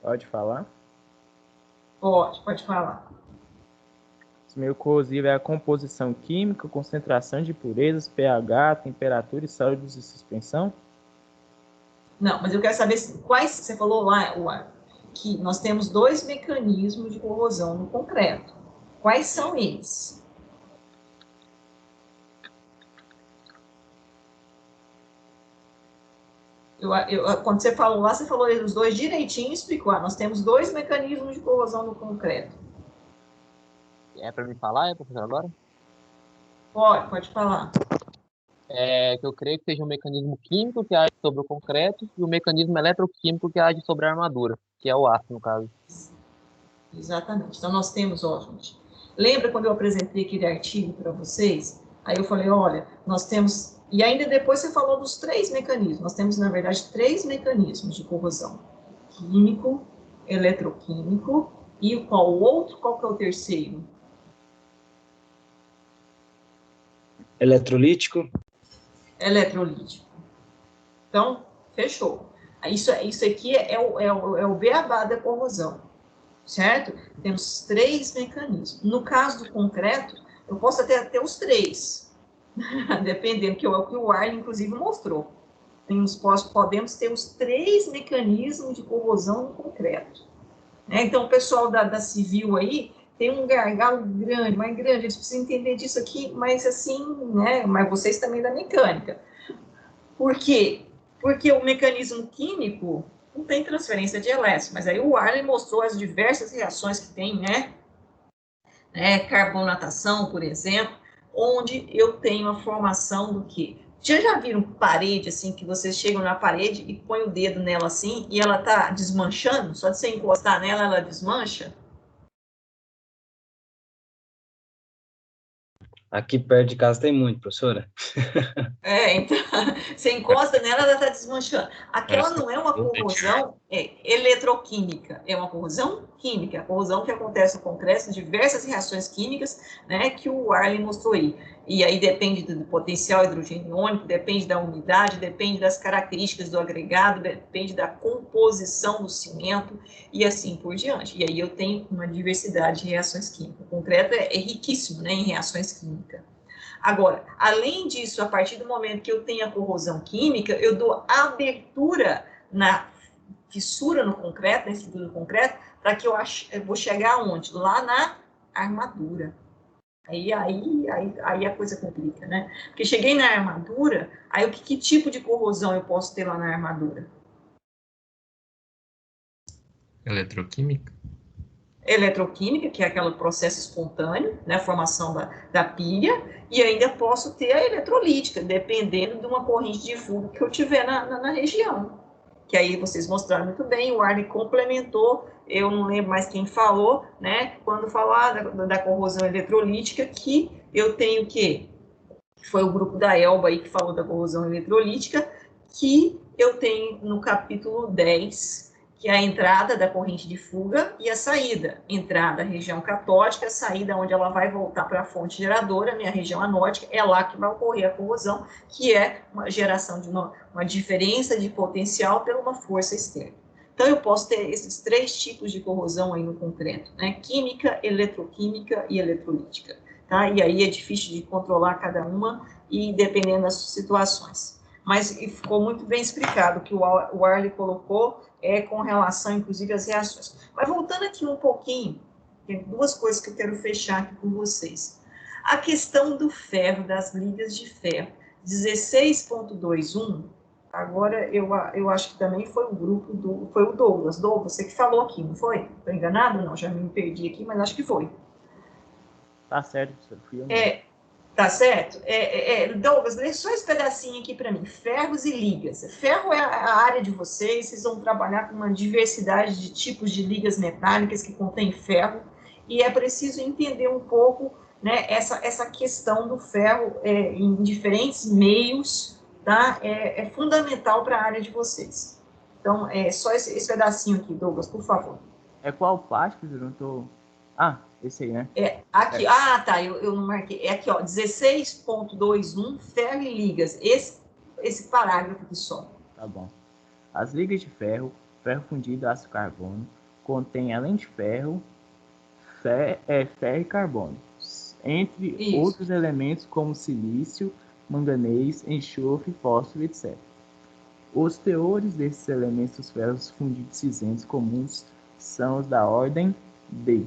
Pode falar? Pode falar. O meio corrosivo é a composição química, concentração de impurezas, pH, temperatura e sólidos de suspensão? Não, mas eu quero saber quais... Você falou lá, que nós temos dois mecanismos de corrosão no concreto. Quais são eles? Quando você falou lá, você falou os dois direitinho e explicou. Nós temos dois mecanismos de corrosão no concreto. É para me falar, professor, agora? Pode falar. Que eu creio que seja um mecanismo químico que age sobre o concreto e o mecanismo eletroquímico que age sobre a armadura, que é o aço, no caso. Exatamente. Então, nós temos, gente, lembra quando eu apresentei aquele artigo para vocês? Aí eu falei, olha, nós temos... E ainda depois você falou dos três mecanismos. Nós temos, na verdade, três mecanismos de corrosão. Químico, eletroquímico e qual o outro? Qual que é o terceiro? Eletrolítico. Eletrolítico. Então, fechou. Isso aqui é o beabá da corrosão, certo? Temos três mecanismos. No caso do concreto, eu posso até ter os três, dependendo, que é o que o Arlen, inclusive, mostrou. Podemos ter os três mecanismos de corrosão no concreto. Né? Então, o pessoal da Civil aí tem um gargalo grande, mais grande, eles precisam entender disso aqui, mas assim, né? Mas vocês também da mecânica. Por quê? Porque o mecanismo químico não tem transferência de elétrons, mas aí o Arlen mostrou as diversas reações que tem, né? Carbonatação, por exemplo, onde eu tenho a formação do quê? Já viram parede, assim, que vocês chegam na parede e põem o dedo nela assim, e ela tá desmanchando? Só de você encostar nela, ela desmancha? Aqui perto de casa tem muito, professora. Então, você encosta nela, ela está desmanchando. Aquela não é uma corrosão eletroquímica, é uma corrosão química, a corrosão que acontece no concreto, diversas reações químicas, né, que o Arlen mostrou aí. E aí depende do potencial hidrogeniônico, depende da umidade, depende das características do agregado, depende da composição do cimento e assim por diante. E aí eu tenho uma diversidade de reações químicas. O concreto é riquíssimo, né, em reações químicas. Agora, além disso, a partir do momento que eu tenho a corrosão química, eu dou abertura fissura no concreto, na estrutura do concreto, para que eu vou chegar aonde? Lá na armadura. Aí a coisa complica, né? Porque cheguei na armadura, aí que tipo de corrosão eu posso ter lá na armadura? Eletroquímica? Eletroquímica, que é aquele processo espontâneo, né, a formação da pilha, e ainda posso ter a eletrolítica, dependendo de uma corrente de fuga que eu tiver na região. Que aí vocês mostraram muito bem, o Arne complementou, eu não lembro mais quem falou, né, quando falar da corrosão eletrolítica, que eu tenho o quê? Foi o grupo da Elba aí que falou da corrosão eletrolítica, que eu tenho no capítulo 10, que é a entrada da corrente de fuga e a saída. Entrada, região catódica, saída onde ela vai voltar para a fonte geradora, minha região anódica, é lá que vai ocorrer a corrosão, que é uma geração de uma diferença de potencial por uma força externa. Então, eu posso ter esses 3 tipos de corrosão aí no concreto, né? Química, eletroquímica e eletrolítica. Tá? E aí é difícil de controlar cada uma, e dependendo das situações. Mas ficou muito bem explicado o que o Arley colocou, com relação, inclusive, às reações. Mas voltando aqui um pouquinho, tem 2 coisas que eu quero fechar aqui com vocês. A questão do ferro, das ligas de ferro, 16.21, agora eu acho que também foi o grupo foi o Douglas. Douglas, você que falou aqui, não foi? Estou enganado? Não, já me perdi aqui, mas acho que foi. Tá certo, professor. Fui eu mesmo. Tá certo? Douglas, lê só esse pedacinho aqui para mim. Ferros e ligas. Ferro é a área de vocês vão trabalhar com uma diversidade de tipos de ligas metálicas que contém ferro, e é preciso entender um pouco, né, essa questão do ferro em diferentes meios, tá? É fundamental para a área de vocês. Então, só esse pedacinho aqui, Douglas, por favor. É qual plástico? Eu não tô... Ah, esse aí, né? Aqui, tá, eu não marquei. É aqui, ó, 16.21, ferro e ligas. Esse parágrafo aqui só. Tá bom. As ligas de ferro, ferro fundido, ácido carbono, contém, além de ferro, ferro e carbono, entre outros elementos como silício, manganês, enxofre, fósforo, etc. Os teores desses elementos dos ferros fundidos cinzentos comuns são os da ordem D.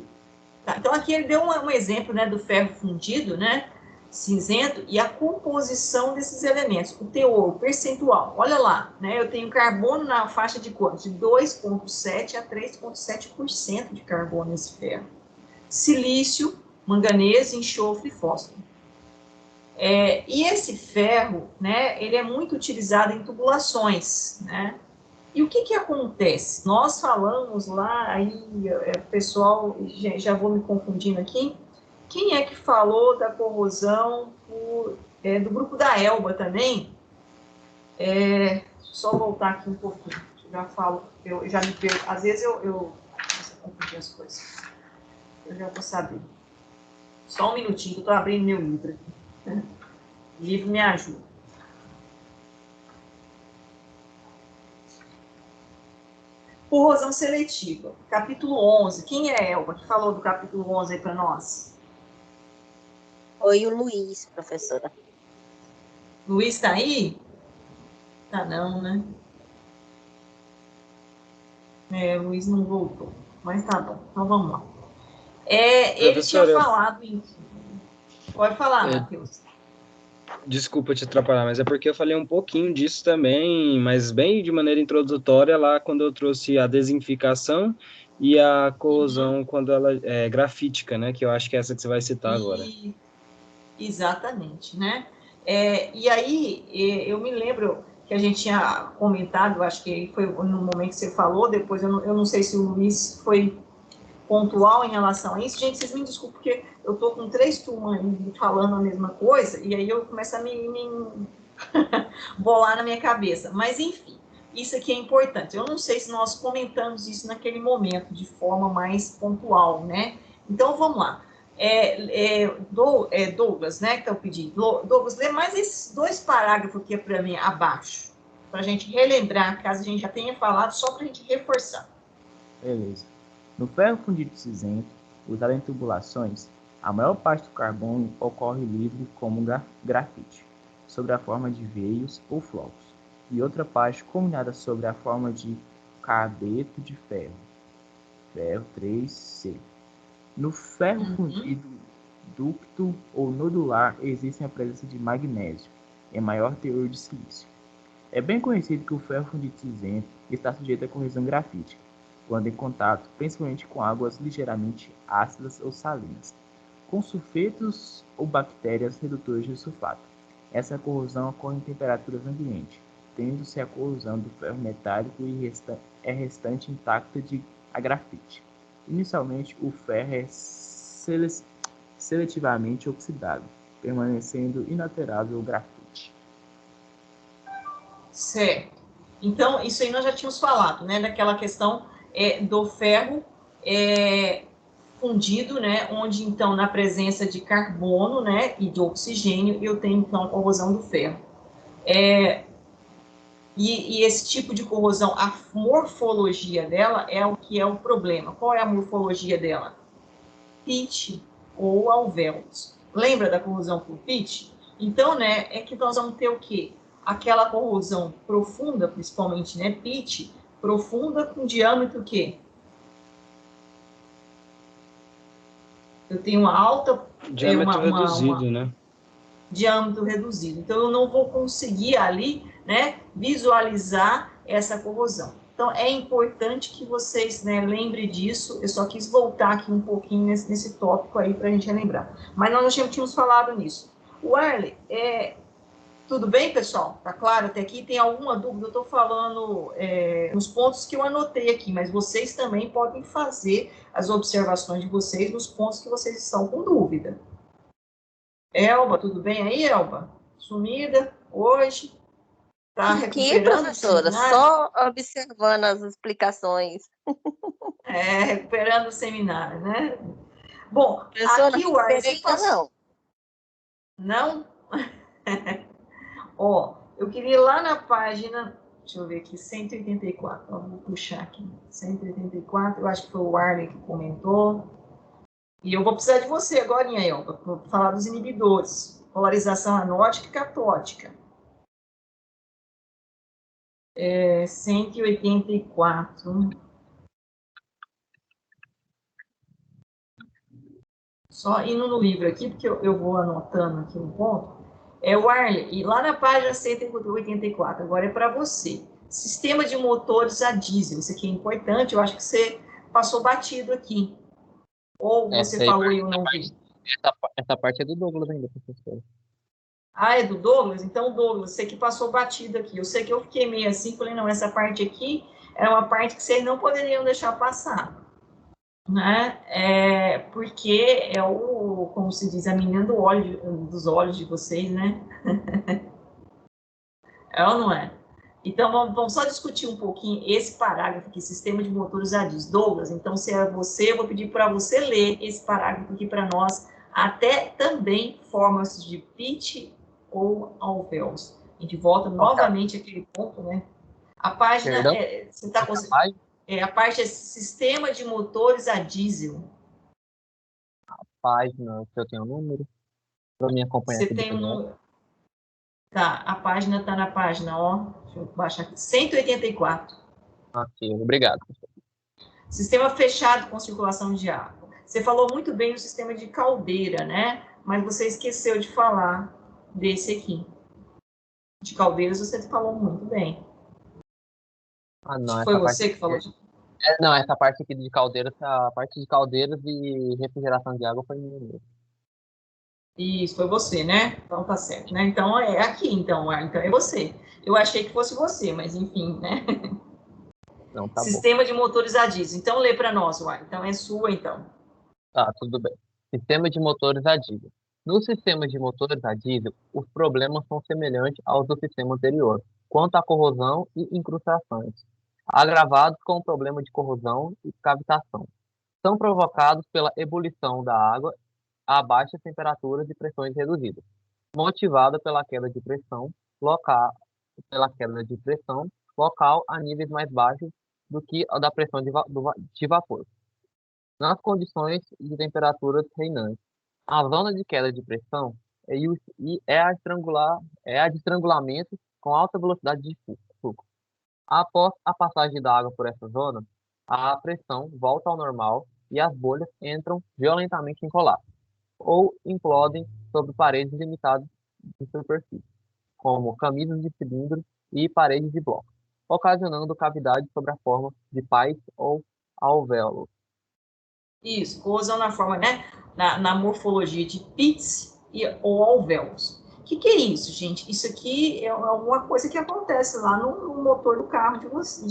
Tá, então, aqui ele deu um exemplo, né, do ferro fundido, né, cinzento, e a composição desses elementos, o teor, o percentual. Olha lá, né, eu tenho carbono na faixa de quanto? De 2,7% a 3,7% de carbono nesse ferro. Silício, manganês, enxofre e fósforo. E esse ferro, né, ele é muito utilizado em tubulações, né? E o que acontece? Nós falamos lá, aí, pessoal, já vou me confundindo aqui, quem é que falou da corrosão do grupo da Elba também? Só voltar aqui um pouquinho, já falo, eu já me perco, às vezes eu confundi as coisas, eu já vou saber. Só um minutinho, que eu estou abrindo meu livro aqui. O livro me ajuda. Corrosão seletiva, capítulo 11. Quem é Elba que falou do capítulo 11 aí para nós? Oi, o Luiz, professora. Luiz está aí? Tá não, né? O Luiz não voltou, mas tá bom, então vamos lá. Ele tinha falado em... Pode falar, Matheus. Desculpa te atrapalhar, mas é porque eu falei um pouquinho disso também, mas bem de maneira introdutória lá quando eu trouxe a desinficação e a corrosão quando ela é grafítica, né? Que eu acho que é essa que você vai citar agora. Exatamente, né? E aí, eu me lembro que a gente tinha comentado, acho que foi no momento que você falou, depois eu não sei se o Luiz foi pontual em relação a isso. Gente, vocês me desculpem, porque eu tô com 3 turmas falando a mesma coisa, e aí eu começo a me bolar na minha cabeça. Mas, enfim, isso aqui é importante. Eu não sei se nós comentamos isso naquele momento, de forma mais pontual, né? Então, vamos lá. Douglas, né, que tá o pedido. Douglas, lê mais esses 2 parágrafos aqui para mim, abaixo, para a gente relembrar, caso a gente já tenha falado, só para a gente reforçar. Beleza. No ferro fundido cinzento, usado em tubulações, a maior parte do carbono ocorre livre como grafite, sobre a forma de veios ou flocos, e outra parte combinada sobre a forma de cadeto de ferro. Ferro 3C. No ferro fundido ducto ou nodular existe a presença de magnésio, em maior teor de silício. É bem conhecido que o ferro fundido cinzento está sujeito à corrosão grafítica, quando em contato, principalmente com águas ligeiramente ácidas ou salinas, com sulfetos ou bactérias redutores de sulfato. Essa corrosão ocorre em temperaturas ambientes, tendo-se a corrosão do ferro metálico e é restante intacta de a grafite. Inicialmente, o ferro é seletivamente oxidado, permanecendo inalterável o grafite. Certo. Então, isso aí nós já tínhamos falado, né, daquela questão do ferro fundido, né, onde, então, na presença de carbono, né, e de oxigênio, eu tenho, então, a corrosão do ferro. E esse tipo de corrosão, a morfologia dela é o que é o problema. Qual é a morfologia dela? Pitch ou alvéolos. Lembra da corrosão por pitch? Então, né, é que nós vamos ter o quê? Aquela corrosão profunda, principalmente, né, pitch, profunda com diâmetro o quê? Eu tenho uma alta... Diâmetro reduzido, né? Diâmetro reduzido. Então, eu não vou conseguir ali, né, visualizar essa corrosão. Então, é importante que vocês, né, lembrem disso. Eu só quis voltar aqui um pouquinho nesse tópico aí para a gente lembrar. Mas nós já tínhamos falado nisso. O Arley, tudo bem, pessoal? Tá claro até aqui? Tem alguma dúvida? Eu estou falando nos pontos que eu anotei aqui, mas vocês também podem fazer as observações de vocês nos pontos que vocês estão com dúvida. Elba, tudo bem aí, Elba? Sumida hoje? Tá recuperando? Aqui, professora, só observando as explicações. Recuperando o seminário, né? Bom, professora, aqui o Arce não. Não? Ó, eu queria ir lá na página, deixa eu ver aqui, 184, ó, vou puxar aqui, 184, eu acho que foi o Arley que comentou. E eu vou precisar de você agora, Elba, para falar dos inibidores. Polarização anótica e catótica. 184. Só indo no livro aqui, porque eu vou anotando aqui um ponto. O Arley, e lá na página 184, agora é para você. Sistema de motores a diesel. Isso aqui é importante, eu acho que você passou batido aqui. Ou você falou e eu não vi. Essa parte é do Douglas ainda, professor. Ah, é do Douglas? Então, Douglas, você que passou batido aqui. Eu sei que eu fiquei meio assim, falei, não, essa parte aqui é uma parte que vocês não poderiam deixar passar. Né? Porque é como se diz, a menina dos olhos de vocês, né? É ou não é? Então, vamos só discutir um pouquinho esse parágrafo aqui, sistema de motores a diesel. Douglas, então, se é você, eu vou pedir para você ler esse parágrafo aqui para nós, até também formas de pitch ou alvéolos. A gente volta novamente àquele ponto, né? A página, você está conseguindo... a parte é sistema de motores a diesel. A página, se eu tenho um número, para me acompanhar. Você tem um número. Tá, a página está na página, ó. Deixa eu baixar aqui. 184. Ok, obrigado. Sistema fechado com circulação de água. Você falou muito bem do sistema de caldeira, né? Mas você esqueceu de falar desse aqui. De caldeiras você falou muito bem. Ah, não, foi você que falou? Não, essa parte aqui de caldeiras, a parte de caldeiras e refrigeração de água foi minha mesmo. Isso, foi você, né? Então tá certo, né? Então é aqui, então é você. Eu achei que fosse você, mas enfim, né? Não, tá Sistema de motores a diesel. Então lê para nós, Uai. Então é sua, então. Tá, tudo bem. Sistema de motores a diesel. No sistema de motores a diesel, os problemas são semelhantes aos do sistema anterior, quanto à corrosão e incrustações, agravados com o problema de corrosão e cavitação. São provocados pela ebulição da água a baixas temperaturas e pressões reduzidas, motivada pela queda de pressão local, a níveis mais baixos do que a da pressão de vapor. Nas condições de temperaturas reinantes, a zona de queda de pressão é a de estrangulamento com alta velocidade de fluxo. Após a passagem da água por essa zona, a pressão volta ao normal e as bolhas entram violentamente em colapso ou implodem sobre paredes limitadas de superfície, como camisas de cilindro e paredes de bloco, ocasionando cavidades sobre a forma de pais ou alvéolos. Isso, corrosão na forma, né? Na morfologia de pits ou alvéolos. O que é isso, gente? Isso aqui é alguma coisa que acontece lá no motor do carro de você,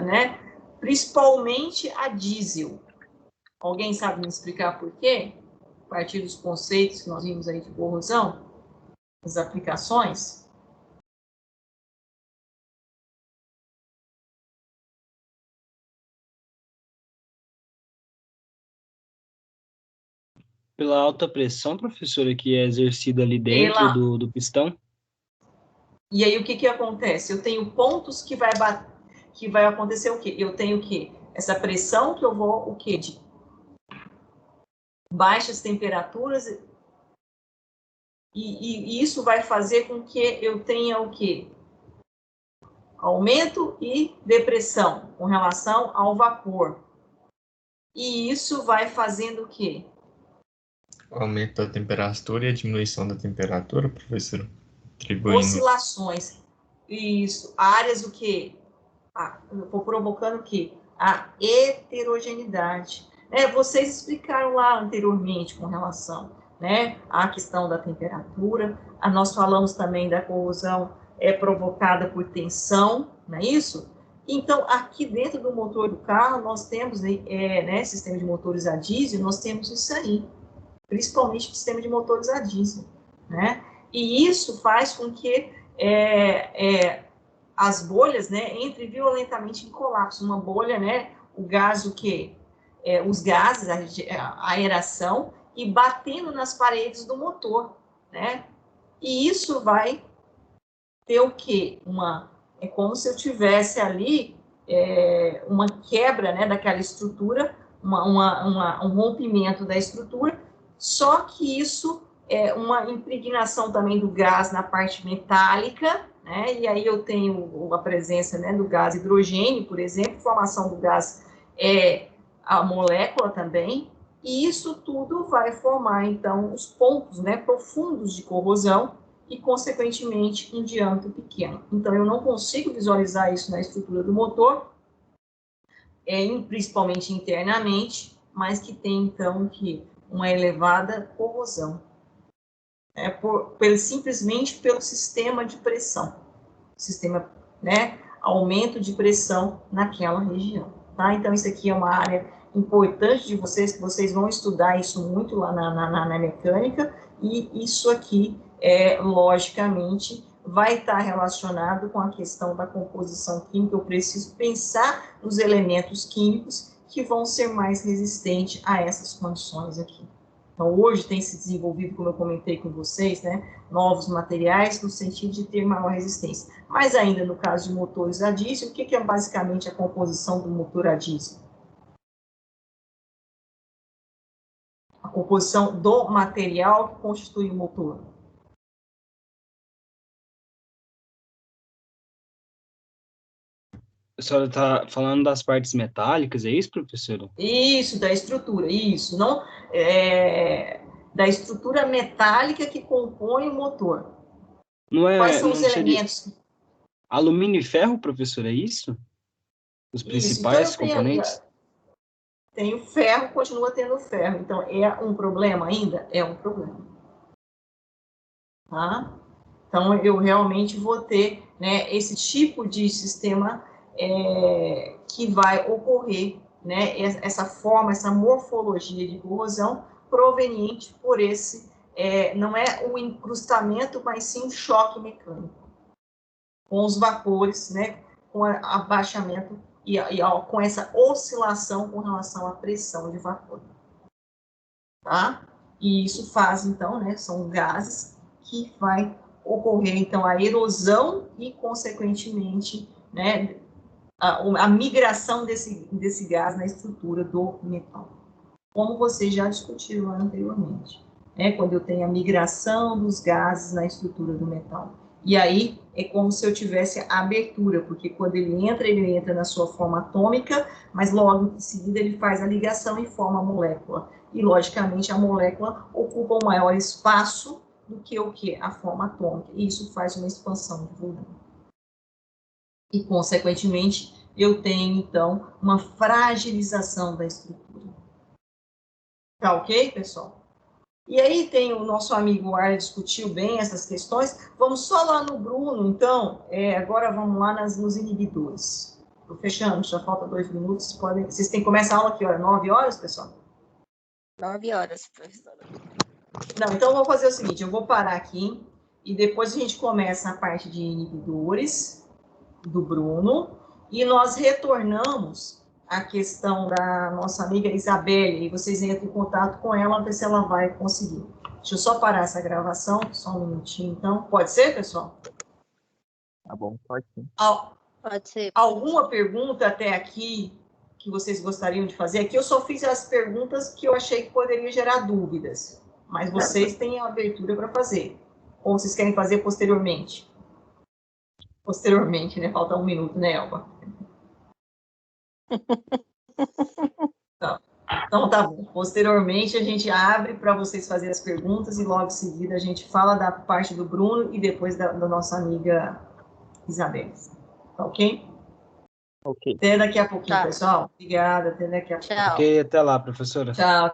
né? Principalmente a diesel. Alguém sabe me explicar por quê? A partir dos conceitos que nós vimos aí de corrosão, as aplicações. Pela alta pressão, professora, que é exercida ali dentro do pistão? E aí, o que acontece? Eu tenho pontos que vai acontecer o quê? Eu tenho o quê? Essa pressão que eu vou, o quê? De baixas temperaturas, e isso vai fazer com que eu tenha o quê? Aumento e depressão com relação ao vapor. E isso vai fazendo o quê? O aumento da temperatura e a diminuição da temperatura, professor? Atribuindo. Oscilações. Isso. Áreas o quê? Eu vou provocando o quê? A heterogeneidade. Vocês explicaram lá anteriormente com relação, né, à questão da temperatura. Nós falamos também da corrosão provocada por tensão, não é isso? Então, aqui dentro do motor do carro, nós temos, né, sistema de motores a diesel, nós temos isso aí, principalmente o sistema de motores a diesel, né? E isso faz com que as bolhas, né, entrem violentamente em colapso. Uma bolha, né, o gás, o quê? Os gases, a aeração, e batendo nas paredes do motor, né? E isso vai ter o quê? É como se eu tivesse ali uma quebra, né, daquela estrutura, um rompimento da estrutura, só que isso é uma impregnação também do gás na parte metálica, né, e aí eu tenho a presença, né, do gás hidrogênio, por exemplo, formação do gás a molécula também, e isso tudo vai formar, então, os pontos, né, profundos de corrosão, e, consequentemente, um diâmetro pequeno. Então, eu não consigo visualizar isso na estrutura do motor, principalmente internamente, mas que tem, então, uma elevada corrosão. Simplesmente pelo sistema de pressão. Sistema, né, aumento de pressão naquela região. Tá? Então, isso aqui é uma área importante de vocês, que vocês vão estudar isso muito lá na mecânica, e isso aqui logicamente, vai estar relacionado com a questão da composição química. Eu preciso pensar nos elementos químicos que vão ser mais resistentes a essas condições aqui. Então, hoje tem se desenvolvido, como eu comentei com vocês, né, novos materiais no sentido de ter maior resistência. Mas ainda no caso de motores a diesel, o que é basicamente a composição do motor a diesel? A composição do material que constitui o motor. A senhora está falando das partes metálicas, é isso, professora? Isso, da estrutura, isso. Não, da estrutura metálica que compõe o motor. Quais são os elementos? Alumínio e ferro, professora, é isso? Os principais componentes? Tem o ferro, continua tendo ferro. Então, é um problema ainda? É um problema. Tá? Então, eu realmente vou ter, né, esse tipo de sistema que vai ocorrer, né, essa forma, essa morfologia de corrosão proveniente por esse, não é o incrustamento, mas sim o choque mecânico, com os vapores, né, com o abaixamento e com essa oscilação com relação à pressão de vapor. Tá? E isso faz, então, né, são gases que vai ocorrer, então, a erosão e, consequentemente, né, a migração desse gás na estrutura do metal. Como vocês já discutiram anteriormente, né, quando eu tenho a migração dos gases na estrutura do metal. E aí é como se eu tivesse a abertura, porque quando ele entra na sua forma atômica, mas logo em seguida ele faz a ligação e forma a molécula. E, logicamente, a molécula ocupa um maior espaço do que o quê? A forma atômica. E isso faz uma expansão de volume. E, consequentemente, eu tenho, então, uma fragilização da estrutura. Tá ok, pessoal? E aí tem o nosso amigo Ar discutiu bem essas questões. Vamos só lá no Bruno, então. Agora vamos lá nos inibidores. Estou fechando, já falta 2 minutos. Vocês têm que começar a aula aqui, 9 horas, pessoal? 9 horas, professora. Não, então eu vou fazer o seguinte, eu vou parar aqui e depois a gente começa a parte de inibidores do Bruno e nós retornamos à questão da nossa amiga Isabelle e vocês entram em contato com ela, ver se ela vai conseguir. Deixa eu só parar essa gravação, só um minutinho, então. Pode ser, pessoal? Tá bom, pode sim. Pode ser. Alguma pergunta até aqui que vocês gostariam de fazer? Aqui eu só fiz as perguntas que eu achei que poderiam gerar dúvidas, mas vocês têm a abertura para fazer. Ou vocês querem fazer posteriormente? Posteriormente, né? Falta 1 minuto, né, Elba? Então tá bom. Posteriormente a gente abre para vocês fazerem as perguntas e logo em seguida a gente fala da parte do Bruno e depois da nossa amiga Isabel. Tá ok? Ok. Até daqui a pouquinho, Tá. pessoal. Obrigada, até daqui a pouco. Tchau. Ok, até lá, professora. Tchau.